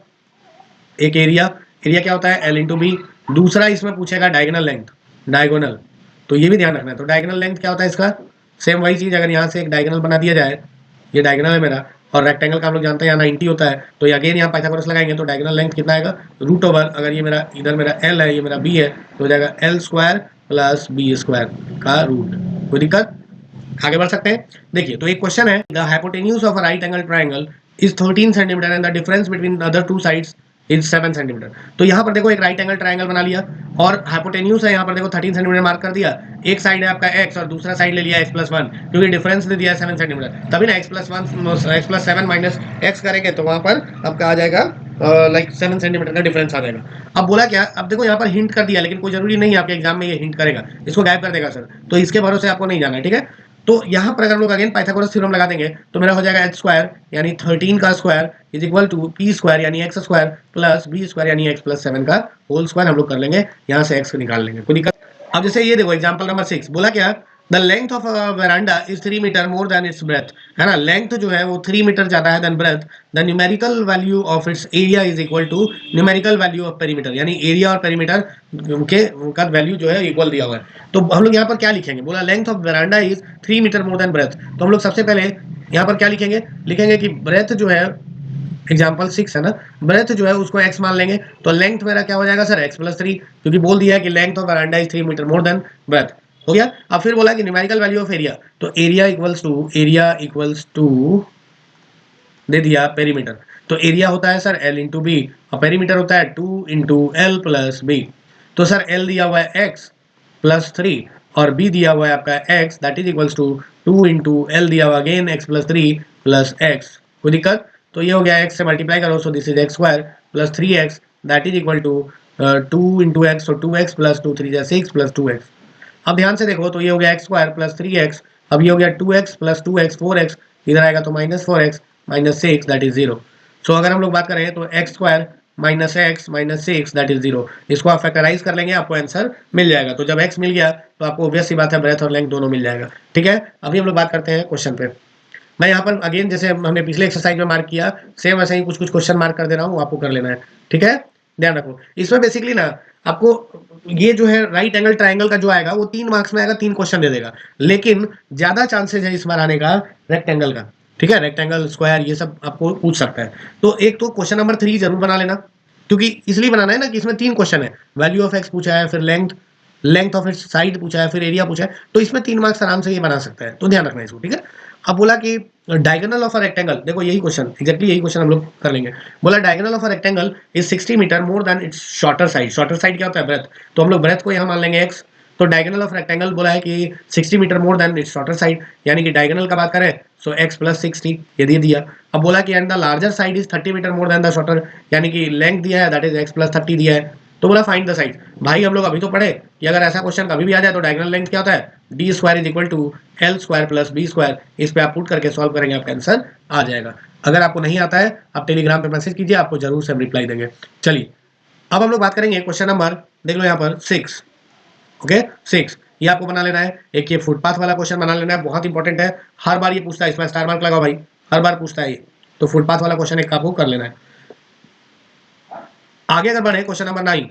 एरिया क्या होता है एल इंटू बी, दूसरा इसमें पूछेगा डायगोनल लेंथ, डायगोनल, तो ये भी ध्यान रखना है। तो डायगोनल लेंथ क्या होता है इसका, सेम वही चीज, अगर यहाँ से एक डायगोनल बना दिया जाए, ये डायगोनल है मेरा, और रेक्टेंगल का हम लोग जानते हैं यहाँ 90 होता है, तो अगेन यहाँ पाइथागोरस लगाएंगे तो डायगोनल लेंथ कितना आएगा, रूट ओवर, अगर ये मेरा इधर मेरा एल है, ये मेरा बी है, तो हो जाएगा L square plus B square का रूट। कोई दिक्कत? आगे बढ़ सकते हैं। देखिए तो एक क्वेश्चन है, the hypotenuse of a right angle triangle is 13 centimetre and the difference between the other two sides is 7 centimetre. तो यहाँ पर देखो एक राइट एंगल ट्राइंगल बना लिया और हाइपोटेन्यूज है यहाँ पर देखो 13 सेंटीमीटर मार्क कर दिया, एक साइड है आपका x और दूसरा साइड ले लिया x+1, क्योंकि डिफरेंस दे दिया है 7 सेंटीमीटर, तभी ना x+7 माइनस x करेंगे तो वहां पर आपका आ जाएगा लाइक 7 सेंटीमीटर का डिफरेंस आ जाएगा। अब बोला क्या, अब देखो यहाँ पर हिंट कर दिया, लेकिन कोई जरूरी नहीं है आपके एग्जाम में ये हिंट करेगा, इसको गायब कर देगा सर, तो इसके भरोसे आपको नहीं जाना है, ठीक है। तो यहाँ पर अगर हम लोग अगेन पाइथागोरस थ्योरम लगा देंगे तो मेरा हो जाएगा एच स्क्वायर यानी 13 का square is equal to p square यानी x square plus B square यानी x+7 का होल स्क्वायर, हम लोग कर लेंगे, यहाँ से x निकाल लेंगे, कोई दिक्कत। अब जैसे ये देखो एग्जांपल नंबर 6 बोला क्या, the length of veranda is 3 metre more than its breadth, है ना, लेंथ जो है वो 3 मीटर ज्यादा है than breadth, the numerical value of its area is equal to numerical value of perimeter, यानी एरिया और पेरीमीटर के का वैल्यू जो है इक्वल दिया हुआ है। तो हम लोग यहाँ पर क्या लिखेंगे, बोला length of veranda is 3 metre more than breadth, तो हम लोग सबसे पहले यहाँ पर क्या लिखेंगे, लिखेंगे कि ब्रेथ जो है एग्जाम्पल 6 है ना, ब्रेथ जो है उसको x मान लेंगे, तो लेंथ मेरा क्या हो जाएगा सर x+3, क्योंकि बोल दिया है कि length of veranda is 3 metre more than breadth, हो गया। अब फिर बोला कि न्यूमेरिकल वैल्यू ऑफ एरिया, तो एरिया इक्वल्स टू दे दिया पेरीमीटर, तो एरिया होता है सर l इंटू बी और पेरीमीटर होता है 2 इंटू एल प्लस बी, तो सर l दिया हुआ है x+3 और b दिया हुआ है आपका x, that is equals to 2 into L दिया हुआ अगेन x+3 प्लस x, कोई दिक्कत। तो ये हो गया x से मल्टीप्लाई करो, so this is x square plus 3x that is equal to 2 into X, तो 2x प्लस 2 3 6 प्लस 2x। अब ध्यान से देखो तो ये हो गया x स्क्वायर प्लस 3x, अब ये हो गया 2x प्लस 2x 4x, इधर आएगा तो -4x माइनस 6 दैट इज 0। सो अगर हम लोग बात करें तो x square minus x minus six that is 0। इसको आप फैक्टराइज कर लेंगे, आपको आंसर मिल जाएगा। तो जब एक्स मिल गया तो आपको ऑब्वियस सी बात है ब्रेथ और लेंथ दोनों मिल जाएगा। ठीक है, अभी हम लोग बात करते हैं क्वेश्चन पे। मैं यहाँ पर अगेन जैसे हमने पिछले एक्सरसाइज में मार्क किया, सेम वैसे ही कुछ कुछ क्वेश्चन मार्क कर दे रहा हूँ, आपको कर लेना है। ठीक है, ध्यान रखो। इसमें बेसिकली ना आपको ये जो है राइट एंगल ट्राइंगल का जो आएगा वो 3 मार्क्स में आएगा, 3 क्वेश्चन दे देगा। लेकिन ज्यादा चांसेस है इस बार आने का रेक्टेंगल का। ठीक है, रेक्टेंगल स्क्वायर ये सब आपको पूछ सकता है। तो एक तो क्वेश्चन नंबर 3 जरूर बना लेना, क्योंकि इसलिए बनाना है ना कि इसमें 3 क्वेश्चन है। वैल्यू ऑफ एक्स पूछा है, फिर length length of its side पूछा है, फिर एरिया पूछा है। तो इसमें 3 मार्क्स आराम से ये बना सकता है, तो ध्यान रखना इसको। ठीक है, अब बोला कि डायगोनल ऑफ अ रेक्टेंगल, देखो यही क्वेश्चन एग्जैक्टली यही क्वेश्चन हम लोग कर लेंगे। बोला diagonal of a rectangle is 60 metre more than its shorter side. Shorter side क्या होता है? ब्रेथ। तो हम लोग ब्रेथ को यहाँ मान लेंगे एक्स। तो डायगोनल ऑफ रेक्टेंगल बोला है कि 60 metre more than its shorter side, यानी कि डायगोनल का बात करें सो एक्स प्लस 60 ये दे दिया। अब बोला कि and the larger side is 30 metre more than the shorter, यानी कि लेंथ दिया है दैट इज एक्स प्लस 30 दिया है। तो बोला फाइंड द साइड। भाई हम लोग अभी तो पढ़े कि अगर ऐसा क्वेश्चन कभी भी आ जाए तो डायगोनल लेंथ क्या होता है? D square is equal to L square plus B square. इस पे आप पुट करके सॉल्व करेंगे, आपका आंसर आ जाएगा। अगर आपको नहीं आता है आप टेलीग्राम पे मैसेज कीजिए, आपको जरूर से हम रिप्लाई देंगे। चलिए अब हम लोग बात करेंगे क्वेश्चन नंबर, देख लो यहाँ पर 6। ओके 6 ये आपको बना लेना है। एक ये फुटपाथ वाला क्वेश्चन बना लेना है, बहुत इंपॉर्टेंट है। हर बार ये पूछता है, इसमें स्टार मार्क लगाओ भाई, हर बार पूछता है ये। तो फुटपाथ वाला क्वेश्चन एक आपको कर लेना है। आगे अगर बढ़े क्वेश्चन नंबर 9,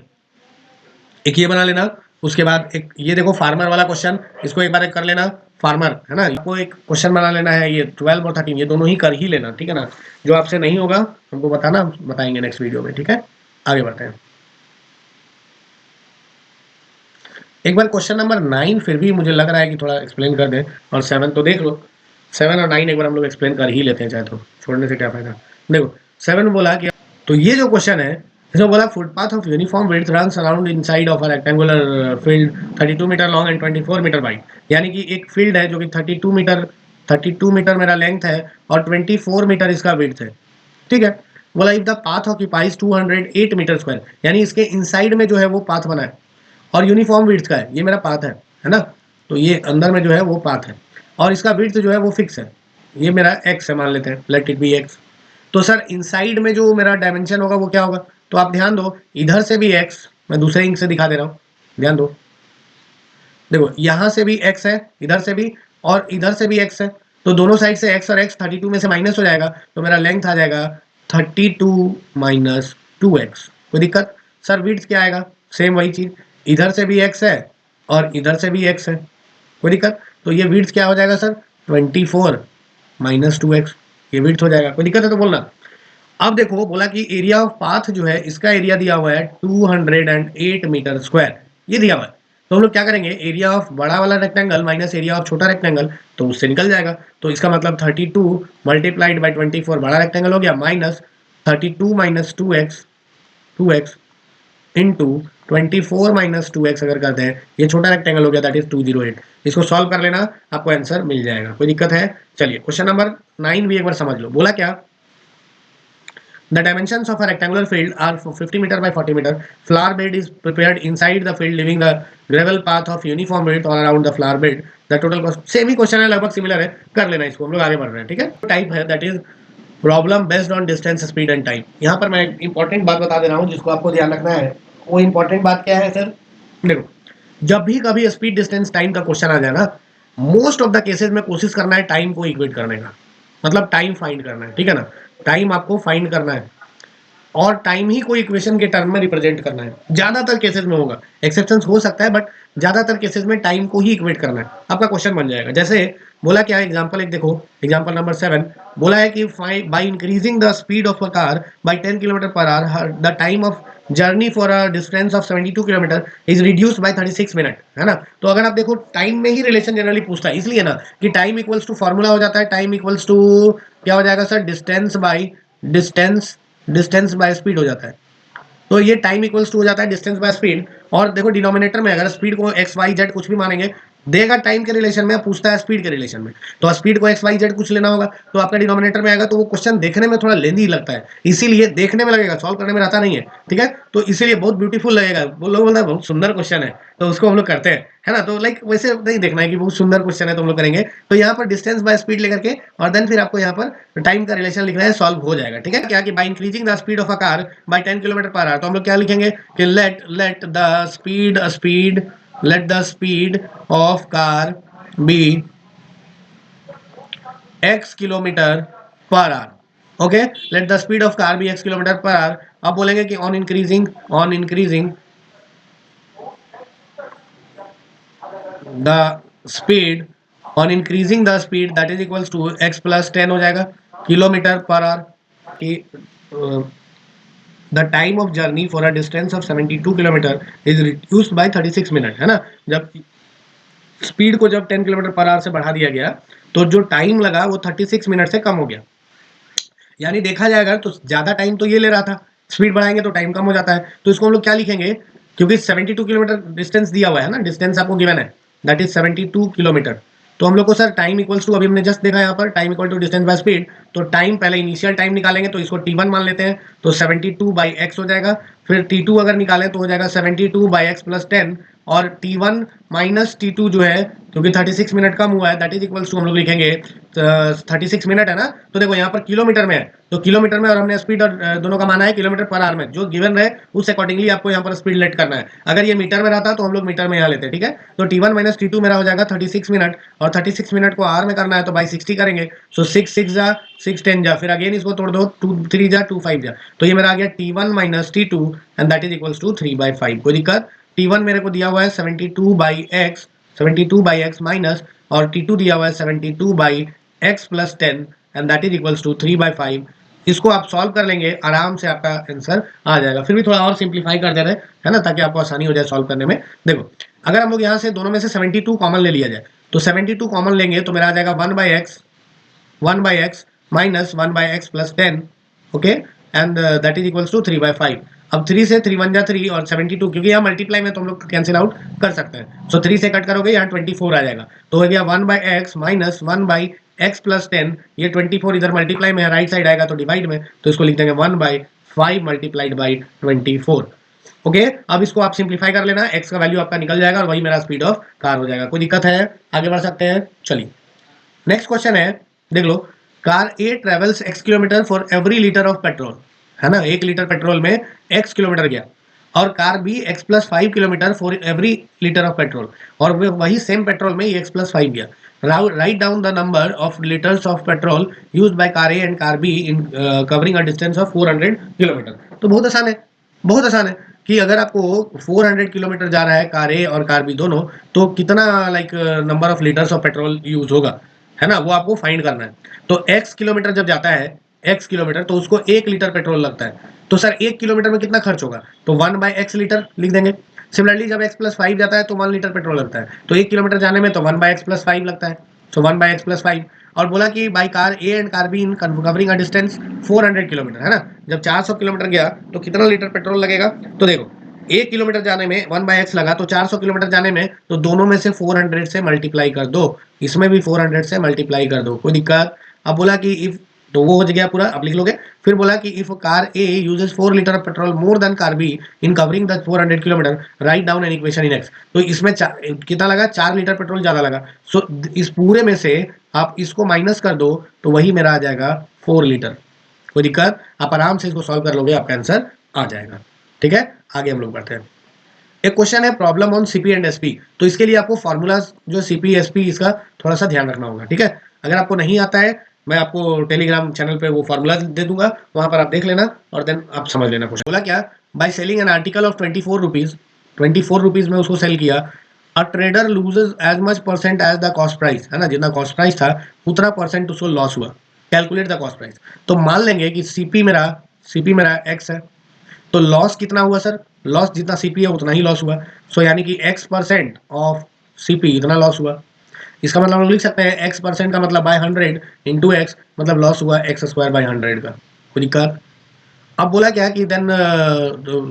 एक ये बना लेना। उसके बाद एक ये देखो फार्मर वाला क्वेश्चन, इसको एक बार कर लेना। फार्मर है ना, आपको एक क्वेश्चन बना लेना है। ये 12 और 13 ये दोनों ही कर ही लेना, ठीक है ना। जो आपसे नहीं होगा हमको बताना, बताएंगे नेक्स्ट वीडियो में। ठीक है, आगे बढ़ते हैं। एक बार क्वेश्चन नंबर 9 फिर भी मुझे लग रहा है कि थोड़ा एक्सप्लेन कर दें, और 7 तो देख लो। 7 और 9 एक बार हम लोग एक्सप्लेन कर ही लेते हैं, चाहे तो छोड़ने से क्या फायदा। देखो 7 बोला कि, तो ये जो क्वेश्चन है इसमें बोला footpath of uniform width runs around inside of a rectangular field 32 metre long and 24 metre wide. यानी कि एक फील्ड है जो कि 32 मीटर मेरा लेंथ है और 24 मीटर इसका विड्थ है। ठीक है, बोला if the path occupies 208 metre square, यानी इसके इनसाइड में जो है वो पाथ बना है और यूनिफॉर्म विड्थ का है, ये मेरा पाथ है ना। तो ये अंदर में जो है वो पाथ है और इसका विड्थ जो है वो फिक्स है, ये मेरा एक्स है मान लेते हैं, लेट इट बी एक्स। तो सर इनसाइड में जो मेरा डायमेंशन होगा वो क्या होगा? तो आप ध्यान दो, इधर से भी एक्स, मैं दूसरे इंक से दिखा दे रहा हूँ, ध्यान दो। देखो यहाँ से भी एक्स है, इधर से भी, और इधर से भी एक्स है। तो दोनों साइड से एक्स और एक्स 32 में से माइनस हो जाएगा, तो मेरा लेंथ आ जाएगा 32 माइनस 2x। कोई दिक्कत? सर विड्थ क्या आएगा? सेम वही चीज, इधर से भी एक्स है और इधर से भी एक्स है। कोई दिक्कत? तो ये विड्थ क्या हो जाएगा सर? 24 माइनस 2x, ये विड्थ हो जाएगा। कोई दिक्कत है तो बोलना। अब देखो बोला कि एरिया ऑफ पाथ जो है इसका एरिया दिया हुआ है 208 मीटर स्क्वायर, ये दिया हुआ है। तो हम लोग क्या करेंगे, एरिया ऑफ बड़ा वाला रेक्टेंगल माइनस एरिया ऑफ छोटा रेक्टेंगल, तो उससे निकल जाएगा। तो इसका मतलब 32 मल्टीप्लाइड बाई 24 बड़ा रेक्टेंगल हो गया, minus 32 minus 2x into 24 minus 2x अगर करते हैं, ये छोटा रेक्टेंगल हो गया दैट इज 208। इसको सॉल्व कर लेना, आपको आंसर मिल जाएगा। कोई दिक्कत है? चलिए क्वेश्चन नंबर 9 भी एक बार समझ लो। बोला क्या, the dimensions of a rectangular field are 50 meter by 40 meter. Flower bed is prepared inside the field, leaving the gravel path of uniform width all around the flower bed. The total cost same he question है, लगभग similar है, कर लेना इसको। हम लोग आगे बढ़ रहे हैं। ठीक है, टाइप है that is problem based on distance speed and time. यहाँ पर मैं इंपॉर्टेंट बात बता दे रहा हूँ जिसको आपको ध्यान रखना है। वो इंपॉर्टेंट बात क्या है सर? देखो जब भी कभी स्पीड डिस्टेंस टाइम का क्वेश्चन आ जाए ना, मोस्ट ऑफ द केसेस में कोशिश करना है टाइम को इक्वेट करने का, मतलब टाइम फाइंड करना है। ठीक है ना, टाइम आपको फाइंड करना है और टाइम ही कोई इक्वेशन के टर्म में रिप्रेजेंट करना है। ज्यादातर केसेस में होगा, एक्सेप्शंस हो सकता है, बट ज्यादातर केसेस में टाइम को ही इक्वेट करना है, आपका क्वेश्चन बन जाएगा। जैसे बोला क्या है, एग्जांपल एक देखो, एग्जांपल नंबर 7 बोला है कि by increasing the speed of a car by 10 kilometre per hour, the time of journey for a distance of 72 kilometre is reduced by 36 minute, है ना। तो अगर आप देखो टाइम में ही रिलेशन जनरली पूछता है, इसलिए ना कि टाइम इक्वल्स टू फॉर्मूला हो जाता है, टाइम इक्वल्स टू क्या हो जाएगा sir? Distance distance by speed हो जाता है। तो ये टाइम इक्वल्स टू हो जाता है डिस्टेंस बाय स्पीड। और देखो डिनोमिनेटर में अगर स्पीड को एक्स वाई जेड कुछ भी मानेंगे देगा टाइम के रिलेशन में, पूछता है स्पीड के रिलेशन में, तो स्पीड को एक्स वाई जेड कुछ लेना होगा, तो आपका डिनोमिनेटर में आएगा, तो वो क्वेश्चन देखने में थोड़ा लेंदी लगता है, इसीलिए देखने में लगेगा, सॉल्व करने में रहता नहीं है, ठीक है, तो इसीलिए बहुत ब्यूटीफुल लगेगा, वो लोग बोलते हैं बहुत सुंदर क्वेश्चन है, तो उसको हम लोग करते हैं, है ना, तो लाइक वैसे नहीं देखना है कि बहुत सुंदर क्वेश्चन है तो हम लोग करेंगे, तो यहाँ पर डिस्टेंस बाय स्पीड लेकर के और देन फिर आपको यहाँ पर टाइम का रिलेशन लिखना है, सॉल्व हो जाएगा, ठीक है, क्या कि by increasing the speed of a car by 10 kilometre per hour, तो हम लोग क्या लिखेंगे कि let the speed of car be x kilometre per hour, okay, let the speed of car B x kilometre per hour. अब बोलेंगे कि on increasing the speed that is equals to x plus 10 हो जाएगा kilometre per hour, कि the time of journey for a distance of 72 kilometre is reduced by 36 minute, है ना, जब speed को जब 10 किलोमीटर पर आवर से बढ़ा दिया गया तो जो टाइम लगा वो 36 मिनट से कम हो गया, यानी देखा जाएगा तो ज्यादा टाइम तो ये ले रहा था, स्पीड बढ़ाएंगे तो टाइम कम हो जाता है, तो इसको हम लोग क्या लिखेंगे, क्योंकि 72 किलोमीटर डिस्टेंस दिया हुआ है ना, डिस्टेंस आपको गिवन है, दैट इज 72 किलोमीटर, तो हम लोग को सर टाइम इक्वल्स टू, अभी हमने जस्ट देखा यहाँ पर time equal to distance by speed, तो टाइम पहले इनिशियल टाइम निकालेंगे तो इसको t1 मान लेते हैं, तो 72 बाई एक्स हो जाएगा, फिर t2 अगर निकालें तो हो जाएगा 72 बाई एक्स प्लस 10, और t1 माइनस t2 जो है, क्योंकि 36 मिनट कम हुआ है, दैट इज इक्वल्स टू हम लोग लिखेंगे 36 मिनट है ना, तो देखो यहाँ पर किलोमीटर में है, तो किलोमीटर में और हमने स्पीड और दोनों का माना है किलोमीटर पर आवर में, जो गिवन रहे उस अकॉर्डिंगली आपको यहाँ पर स्पीड लेट करना है, अगर ये मीटर में रहता तो हम लोग मीटर में यहाँ लेते, ठीक है, तो t1 माइनस t2 मेरा हो जाएगा 36 मिनट, और 36 मिनट को आवर में करना है तो बाई 60 करेंगे, सो 6 6 जा 6 10 जा, फिर अगेन इसको तोड़ दो 2 3 जा 2 5 जा, तो ये मेरा आ गया t1 minus t2 and that is equals to 3/5, कोई दिक्कत, t1 मेरे को दिया हुआ है 72 बाई एक्स माइनस, और t2 दिया हुआ है 72 by X plus 10 and that is equals to 3/5, इसको आप सॉल्व कर लेंगे आराम से आपका आंसर आ जाएगा, फिर भी थोड़ा और सिंप्लीफाई कर दे रहे है ना, ताकि आपको आसानी हो जाए सॉल्व करने में। देखो अगर हम लोग यहाँ से दोनों में से 72 कॉमन ले लिया जाए, तो 72 कॉमन लेंगे तो मेरा आ जाएगा 1/x minus 1/x plus 10, okay, and that is equals to 3/5, अब 3 से 3 1 जा 3 और 72, क्योंकि यहाँ मल्टीप्लाई में तो हम लोग कैंसिल आउट कर सकते हैं, सो 3 से कट करोगे यहाँ 24 आ जाएगा, तो हो गया 1/x माइनस 1/x प्लस 10, ये 24 इधर मल्टीप्लाई में है, राइट साइड आएगा तो डिवाइड में, तो इसको लिख देंगे 1/5 मल्टीप्लाइड बाई 24, ओके, अब इसको आप सिंप्लीफाई कर लेना, x का वैल्यू आपका निकल जाएगा और वही मेरा स्पीड ऑफ कार हो जाएगा, कोई दिक्कत है, आगे बढ़ सकते हैं, चलिए नेक्स्ट क्वेश्चन है, देख लो, car A travels x kilometre for every litre of petrol, है ना, 1 लीटर पेट्रोल में x किलोमीटर गया, और car B x plus 5 kilometre for every litre of petrol, और वही सेम पेट्रोल में x प्लस 5 गया, right down the number of litres of petrol used by car A and car B in covering a distance of 400 kilometre, तो बहुत आसान है, बहुत आसान है, कि अगर आपको 400 किलोमीटर जा रहा है कार ए और कार बी दोनों, तो कितना like number of litres of petrol use होगा, है ना, वो आपको फाइंड करना है, तो x किलोमीटर जब जाता है, x किलोमीटर, तो उसको 1 लीटर पेट्रोल लगता है, तो सर 1 किलोमीटर में कितना खर्च होगा, तो 1/x लीटर लिख देंगे, सिमिलरली जब x प्लस 5 जाता है तो 1 लीटर पेट्रोल लगता है, तो 1 किलोमीटर जाने में तो 1/x प्लस 5 लगता है, सो 1/x प्लस 5, और बोला कि by car A and car B in covering a distance 400 kilometre, है ना, जब 400 किलोमीटर गया तो कितना लीटर पेट्रोल लगेगा, तो देखो 1 किलोमीटर जाने में 1/x लगा, तो 400 किलोमीटर जाने में, तो दोनों में से 400 से मल्टीप्लाई कर दो, इसमें भी 400 से मल्टीप्लाई कर दो, कोई दिक्कत, अब बोला कि इफ, तो वो हो गया पूरा, आप लिख लोगे, फिर बोला कि if car A uses 4 litre of petrol more than car B in covering the 400 kilometre, write down an equation in x, तो इसमें कितना लगा, 4 लीटर पेट्रोल ज्यादा लगा, सो इस पूरे में से आप इसको माइनस कर दो, तो वही मेरा आ जाएगा 4 लीटर, कोई दिक्कत, आप आराम से इसको सॉल्व कर लोगे, आपका आंसर आ जाएगा, ठीक है, आगे हम लोग बढ़ते हैं। एक क्वेश्चन है problem on CP and SP, तो इसके लिए आपको फॉर्मूला जो सीपी एसपी इसका थोड़ा सा ध्यान रखना होगा, ठीक है, अगर आपको नहीं आता है मैं आपको टेलीग्राम चैनल पे वो फार्मूला दे दूंगा, वहां पर आप देख लेना और देन आप समझ लेना क्वेश्चन, बोला क्या, by selling an article of 24 rupees में उसको सेल किया, a trader loses as much percent as the cost price, है ना, जितना कॉस्ट प्राइस था उतना परसेंट उसको लॉस हुआ, कैलकुलेट द कॉस्ट प्राइस, तो मान लेंगे कि सीपी मेरा एक्स है, तो लॉस कितना हुआ सर, लॉस जितना सीपी है उतना ही लॉस हुआ, सो यानी कि x% ऑफ सीपी इतना लॉस हुआ, इसका मतलब हम लिख सकते हैं x% का मतलब बाय 100 इंटू एक्स, मतलब लॉस हुआ x² बाय 100 का, कोई दिक्कत, अब बोला क्या कि देन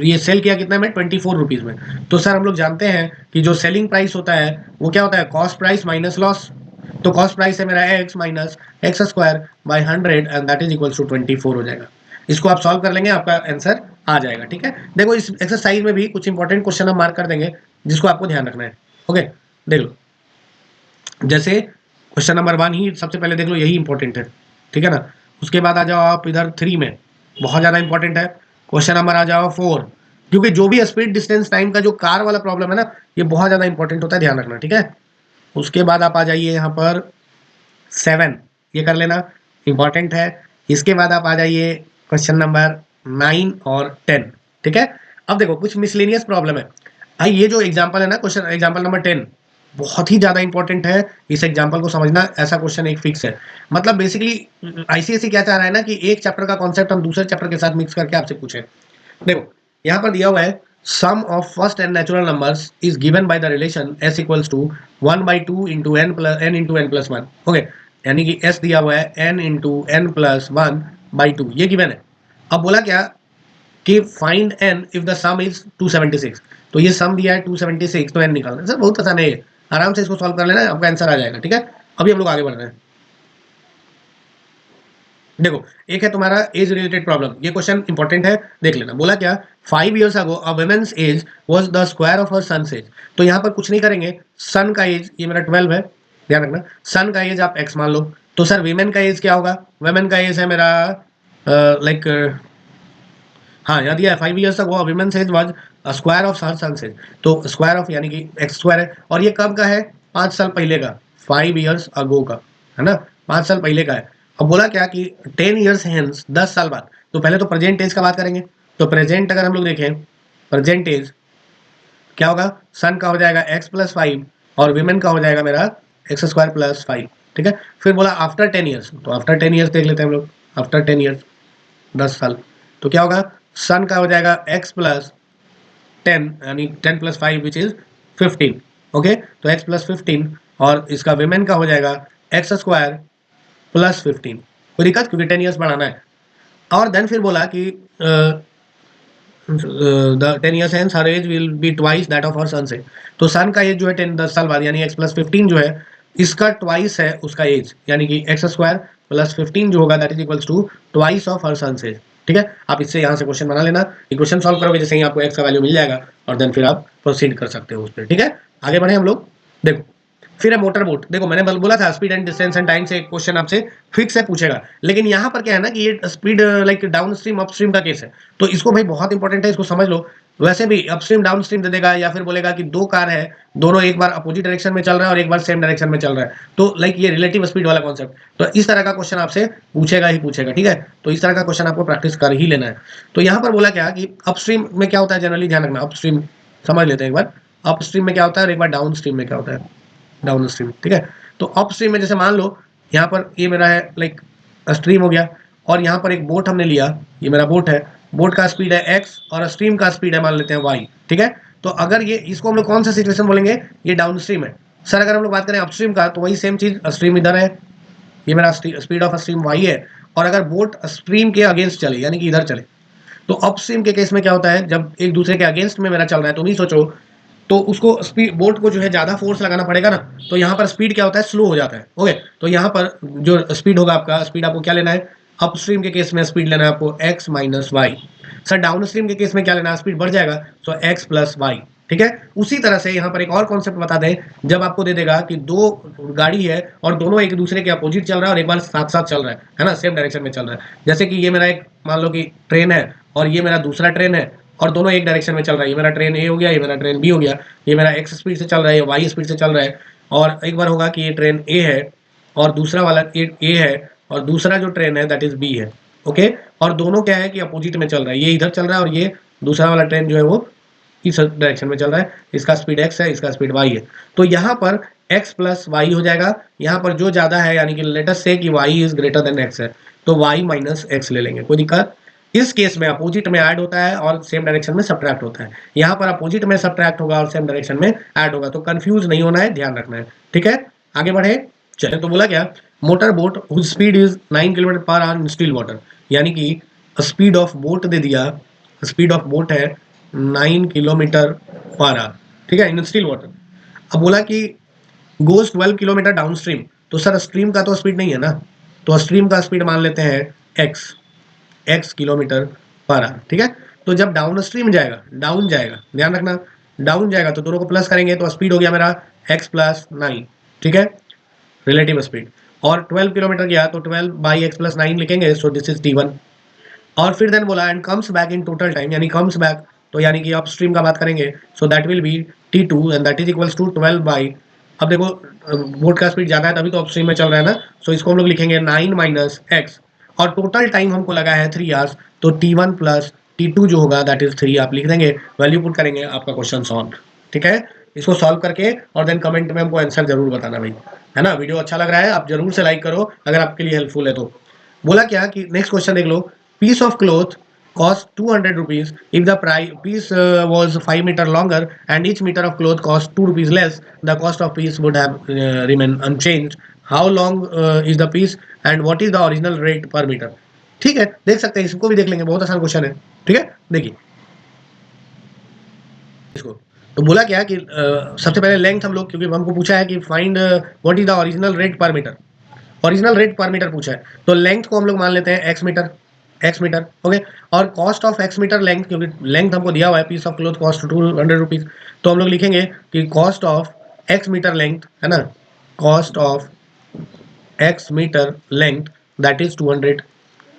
ये सेल किया कितना में, 24 रुपीज में। तो सर हम लोग जानते हैं कि जो सेलिंग प्राइस होता है वो क्या होता है, कॉस्ट प्राइस माइनस लॉस। तो कॉस्ट प्राइस है मेरा X minus X square by 100 and that is equals to 24 हो जाएगा। इसको आप सॉल्व कर लेंगे, आपका आंसर आ जाएगा। ठीक है, देखो इस एक्सरसाइज में भी कुछ इंपॉर्टेंट क्वेश्चन हम मार्क कर देंगे जिसको आपको ध्यान रखना है। ओके, देख लो, जैसे क्वेश्चन नंबर 1 ही सबसे पहले देख लो, यही इंपॉर्टेंट है। ठीक है ना, उसके बाद आ जाओ आप इधर 3 में, बहुत ज़्यादा इंपॉर्टेंट है। क्वेश्चन नंबर आ जाओ 4, क्योंकि जो भी स्पीड डिस्टेंस टाइम का जो कार वाला प्रॉब्लम है ना, ये बहुत ज़्यादा इंपॉर्टेंट होता है, ध्यान रखना। ठीक है, उसके बाद आप आ जाइए यहाँ पर 7, ये कर लेना, इंपॉर्टेंट है। इसके बाद आप आ जाइए क्वेश्चन नंबर 9 और 10। ठीक है, अब देखो कुछ मिसलेनियस प्रॉब्लम है। आई ये जो एग्जांपल है ना, क्वेश्चन एग्जांपल नंबर 10 बहुत ही ज्यादा इंपॉर्टेंट है। इस एग्जांपल को समझना, ऐसा क्वेश्चन एक फिक्स है। मतलब बेसिकली आईसीएसई क्या चाह रहा है ना कि एक चैप्टर का कॉन्सेप्ट हम दूसरे चैप्टर के साथ मिक्स करके आपसे पूछे। देखो यहाँ पर दिया हुआ है, sum of first n natural numbers is given by the relation s equals to 1/2 into n plus n into n plus one. Okay, यानी कि s दिया हुआ है n into n plus one by two, ये given है। अब बोला क्या कि find n if the sum is 276। तो ये सम दिया है 276, तो n निकालना सर बहुत आसान है ये, आराम से इसको सॉल्व कर लेना, आपका आंसर आ जाएगा। ठीक है, अभी हम लोग आगे बढ़ रहे हैं। देखो एक है तुम्हारा एज रिलेटेड प्रॉब्लम, ये क्वेश्चन इंपॉर्टेंट है, देख लेना। बोला क्या, 5 years ago a woman's age was the square of her son's age। तो यहाँ पर कुछ नहीं करेंगे, सन का एज ये मेरा 12 है, ध्यान रखना। सन का एज आप x मान लो, तो सर वीमेन का एज क्या होगा, वीमेन का एज है मेरा लाइक हाँ याद दिया है, 5 years ago women's age was a square of her son's age। तो स्क्वायर ऑफ यानी कि एक्स स्क्वायर है, और ये कब का है, 5 साल पहले का, 5 years ago का, है ना, 5 साल पहले का है। अब बोला क्या कि 10 years hence, 10 साल बाद। तो पहले तो प्रेजेंट एज का बात करेंगे। तो प्रेजेंट अगर हम लोग देखें, प्रेजेंट एज क्या होगा, सन का हो जाएगा x+5 और विमेन का हो जाएगा मेरा x² + 5। ठीक है, फिर बोला आफ्टर 10 years, तो आफ्टर 10 years देख लेते हैं हम लोग। आफ्टर 10 years, 10 साल, तो क्या होगा, सन का हो जाएगा x+10 यानी 10+5 विच इज 15। ओके, तो x+15, और इसका विमेन का हो जाएगा x² + 15। कोई दिक्कत, क्योंकि 10 years बढ़ाना है। और देन फिर बोला कि the 10 years hence her age will be twice that of her son's age। तो सन का एज जो है 10 बाद यानी x+15 जो है इसका ट्वाइस है उसका एज, यानी कि x² + 15 जो होगा that is equals to twice of her son's age. ठीक है, आप इससे यहाँ से क्वेश्चन बना लेना, इक्वेशन सॉल्व करोगे जैसे ही आपको x का वैल्यू मिल जाएगा, और देन फिर आप प्रोसीड कर सकते हो उस पर। ठीक है, आगे बढ़े हम लोग। देखो फिर है मोटर बोट। देखो मैंने बोला था speed and distance and time से एक क्वेश्चन आपसे फिक्स है पूछेगा, लेकिन यहाँ पर क्या है ना कि ये speed like down stream up stream का केस है, तो इसको भाई बहुत इंपॉर्टेंट है, इसको समझ लो। वैसे भी अपस्ट्रीम डाउन स्ट्रीम दे देगा, या फिर बोलेगा कि दो कार है, दोनों एक बार अपोजिट डायरेक्शन में चल रहा है और एक बार सेम डायरेक्शन में चल रहा है, तो लाइक ये रिलेटिव स्पीड वाला कॉन्सेप्ट। तो इस तरह का क्वेश्चन आपसे पूछेगा ही पूछेगा। ठीक है, तो इस तरह का क्वेश्चन आपको प्रैक्टिस कर ही लेना है। तो यहाँ पर बोला क्या कि अपस्ट्रीम में क्या होता है, जनरली ध्यान रखना, अपस्ट्रीम समझ लेते हैं एक बार, अपस्ट्रीम में क्या होता है और एक बार डाउन स्ट्रीम में क्या होता है, डाउन स्ट्रीम। ठीक है, तो अप स्ट्रीम में जैसे मान लो यहाँ पर ये मेरा है लाइक स्ट्रीम हो गया, और यहाँ पर एक बोट हमने लिया, ये मेरा बोट है, बोट का स्पीड है x और स्ट्रीम का स्पीड है मान लेते हैं y। ठीक है, तो अगर ये इसको हम लोग कौन सा सिचुएशन बोलेंगे, ये डाउन स्ट्रीम है। सर अगर हम लोग बात करें अपस्ट्रीम का, तो वही सेम चीज, स्ट्रीम इधर है, ये मेरा स्पीड ऑफ स्ट्रीम y है, और अगर बोट स्ट्रीम के अगेंस्ट चले यानी कि इधर चले, तो अपस्ट्रीम के केस में क्या होता है, जब एक दूसरे के अगेंस्ट में मेरा चल रहा है, तो भी सोचो, तो उसको स्पीड बोट को जो है ज्यादा फोर्स लगाना पड़ेगा ना, तो यहाँ पर स्पीड क्या होता है, स्लो हो जाता है। ओके, तो यहाँ पर जो स्पीड होगा आपका, स्पीड आपको क्या लेना है, अपस्ट्रीम के केस में स्पीड लेना है आपको x - y। Sir down stream के केस में क्या लेना है, स्पीड बढ़ जाएगा, सो x + y। ठीक है, उसी तरह से यहाँ पर एक और कॉन्सेप्ट बता दें, जब आपको दे देगा कि दो गाड़ी है और दोनों एक दूसरे के अपोजिट चल रहा है और एक बार साथ साथ चल रहा है ना, सेम डायरेक्शन में चल रहा है। जैसे कि ये मेरा एक मान लो कि ट्रेन है, और ये मेरा दूसरा ट्रेन है, और दोनों एक डायरेक्शन में चल रहा है, ये मेरा ट्रेन ए हो गया, ये मेरा ट्रेन बी हो गया, ये मेरा एक्स स्पीड से चल रहा है, ये वाई स्पीड से चल रहा है। और एक बार होगा कि ये ट्रेन ए है और दूसरा वाला ए है, और दूसरा जो ट्रेन है दैट इज बी है। ओके, और दोनों क्या है कि अपोजिट में चल रहा है, ये इधर चल रहा है और ये दूसरा वाला ट्रेन जो है वो इस डायरेक्शन में चल रहा है, इसका स्पीड एक्स है, इसका स्पीड वाई है। तो यहाँ पर एक्स प्लस वाई हो जाएगा, यहाँ पर जो ज्यादा है यानी कि लेटस से कि Y is greater than X है, तो वाई माइनस एक्स ले लेंगे, कोई दिक्कत। इस केस में अपोजिट में ऐड होता है और सेम डायरेक्शन में सब्ट्रैक्ट होता है, यहाँ पर अपोजिट में सब्ट्रैक्ट होगा और सेम डायरेक्शन में ऐड होगा, तो कंफ्यूज नहीं होना है, ध्यान रखना है। ठीक है, आगे बढ़े। चले, तो बोला क्या, motor boat whose speed is 9 kilometre per hour in still water, यानी कि स्पीड ऑफ बोट दे दिया, स्पीड ऑफ बोट है 9 किलोमीटर पर आवर, ठीक है, इन स्टिल वाटर। अब बोला कि गोज 12 किलोमीटर डाउन स्ट्रीम, तो सर स्ट्रीम का तो स्पीड नहीं है ना, तो स्ट्रीम का स्पीड मान लेते हैं एक्स किलोमीटर पर आवर, ठीक है। तो जब डाउन स्ट्रीम जाएगा, डाउन जाएगा, ध्यान रखना, डाउन जाएगा तो दोनों को प्लस करेंगे तो स्पीड हो गया मेरा एक्स प्लस 9, ठीक है, रिलेटिव स्पीड। और 12 किलोमीटर गया तो 12 बाई एक्स प्लस 9 लिखेंगे, सो दिस इज टी1। और फिर देन बोला and comes back in total time, यानी कम्स बैक तो यानी कि अप स्ट्रीम का बात करेंगे, so that will be T2 and that is equals to 12 by, अब देखो बोट का स्पीड ज्यादा है तभी तो अप स्ट्रीम में चल रहा है ना, सो इसको हम लोग लिखेंगे 9 माइनस एक्स, और टोटल टाइम हमको लगा है 3 आवर्स, तो T1 प्लस T2 जो होगा दैट इज 3 आप लिख देंगे, वैल्यू पुट करेंगे, आपका क्वेश्चन सॉल्व, ठीक है। इसको सॉल्व करके और देन कमेंट में हमको आंसर जरूर बताना भाई, है ना। वीडियो अच्छा लग रहा है आप जरूर से लाइक करो अगर आपके लिए हेल्पफुल है तो। बोला क्या कि नेक्स्ट क्वेश्चन देख लो, piece of cloth cost 200 rupees if the piece was 5 meter longer and each meter of cloth cost 2 rupees less, the cost of piece would have remained unchanged, how long is the piece and what is the original rate per meter। ठीक है, देख सकते हैं, इसको भी देख लेंगे, बहुत आसान क्वेश्चन है, ठीक है। देखिए इसको, तो बोला क्या कि सबसे पहले लेंथ हम लोग, क्योंकि हमको पूछा है कि find what is the original rate पर मीटर, ओरिजिनल रेट पर मीटर पूछा है, तो लेंथ को हम लोग मान लेते हैं x metre, x metre, okay. और cost of x metre length, क्योंकि लेंथ हमको दिया हुआ है, piece of cloth cost 200 rupees, तो हम लोग लिखेंगे कि cost of x metre length, है ना, cost of x metre length that is 200,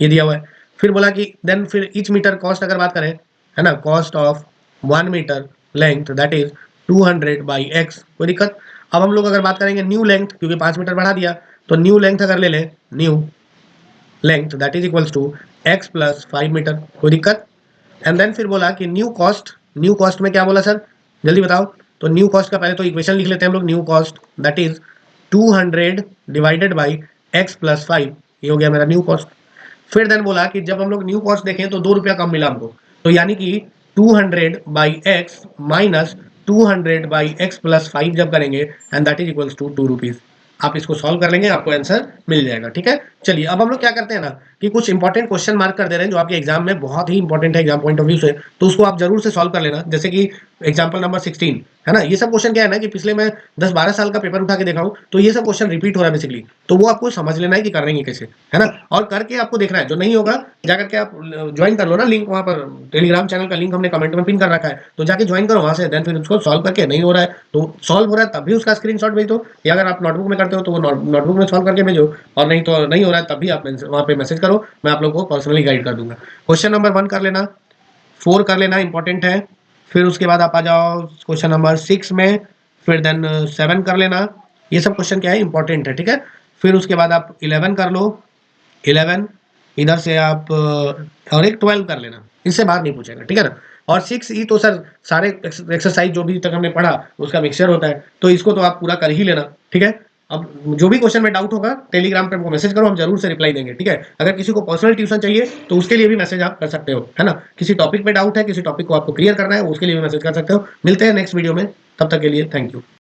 ये दिया हुआ है। फिर बोला कि देन फिर ईच मीटर कॉस्ट अगर बात करें, है ना, cost of 1 metre length that is 200 by X, कोई दिक्कत। अब हम लोग अगर बात करेंगे न्यू लेंथ, क्योंकि 5 मीटर बढ़ा दिया, तो न्यू लेंथ अगर ले लें, new length that is equals to X plus 5 metre, कोई दिक्कत। एंड देन फिर बोला कि न्यू कॉस्ट, न्यू कॉस्ट में क्या बोला सर, जल्दी बताओ। तो न्यू कॉस्ट का पहले तो इक्वेशन लिख लेते हैं हम लोग, new cost that is 200 divided by X plus 5, ये हो गया मेरा न्यू कॉस्ट। फिर देन बोला कि जब हम लोग न्यू कॉस्ट देखें तो 2 रुपया कम मिला हमको, तो यानी कि 200 by X minus 200 by X plus 5 जब करेंगे and that is equals to 2 rupees. आप इसको सॉल्व कर लेंगे, आपको आंसर मिल जाएगा, ठीक है। चलिए अब हम लोग क्या करते हैं ना कि कुछ इंपॉर्टेंट क्वेश्चन मार्क कर दे रहे हैं जो आपके एग्जाम में बहुत ही इंपॉर्टेंट है एग्जाम पॉइंट ऑफ व्यू से, तो उसको आप जरूर से सॉल्व कर लेना। जैसे कि एग्जाम्पल नंबर 16, है ना, ये सब क्वेश्चन क्या है ना कि पिछले मैं 10-12 साल का पेपर उठा के देखा हूँ, तो ये सब क्वेश्चन रिपीट हो रहा है बेसिकली, तो वो आपको समझ लेना है कि करेंगे कैसे, है ना, और करके आपको देखना है। जो नहीं होगा जाकर के आप ज्वाइन कर लो ना, लिंक वहाँ पर टेलीग्राम चैनल का लिंक हमने कमेंट में पिन कर रखा है, तो जाके ज्वाइन करो वहाँ से, देन फिर उसको सॉल्व करके, नहीं हो रहा है तो सॉल्व हो रहा है तब भी उसका स्क्रीनशॉट भेज दो, या अगर आप नोटबुक में करते हो तो वो नोटबुक में सॉल्व करके भेजो, और नहीं तो नहीं हो रहा है तब भी आप वहाँ पे मैसेज करो, मैं आप लोगों को पर्सनली गाइड कर दूंगा। क्वेश्चन नंबर 1 कर लेना, 4 कर लेना, इंपॉर्टेंट है। फिर उसके बाद आप आ जाओ क्वेश्चन नंबर 6 में, फिर देन 7 कर लेना, ये सब क्वेश्चन क्या है, इंपॉर्टेंट है, ठीक है। फिर उसके बाद आप 11 कर लो, 11 इधर से आप और एक 12 कर लेना, इससे बाहर नहीं पूछेगा, ठीक है ना। और 6E तो सर सारे एक्सरसाइज जो भी तक हमने पढ़ा उसका मिक्सचर होता है, तो इसको तो आप पूरा कर ही लेना, ठीक है। अब जो भी क्वेश्चन में डाउट होगा टेलीग्राम पे हमको मैसेज करो, हम जरूर से रिप्लाई देंगे, ठीक है। अगर किसी को पर्सनल ट्यूशन चाहिए तो उसके लिए भी मैसेज आप कर सकते हो, है ना। किसी टॉपिक पे डाउट है, किसी टॉपिक को आपको क्लियर करना है, उसके लिए भी मैसेज कर सकते हो। मिलते हैं नेक्स्ट वीडियो में, तब तक के लिए थैंक यू।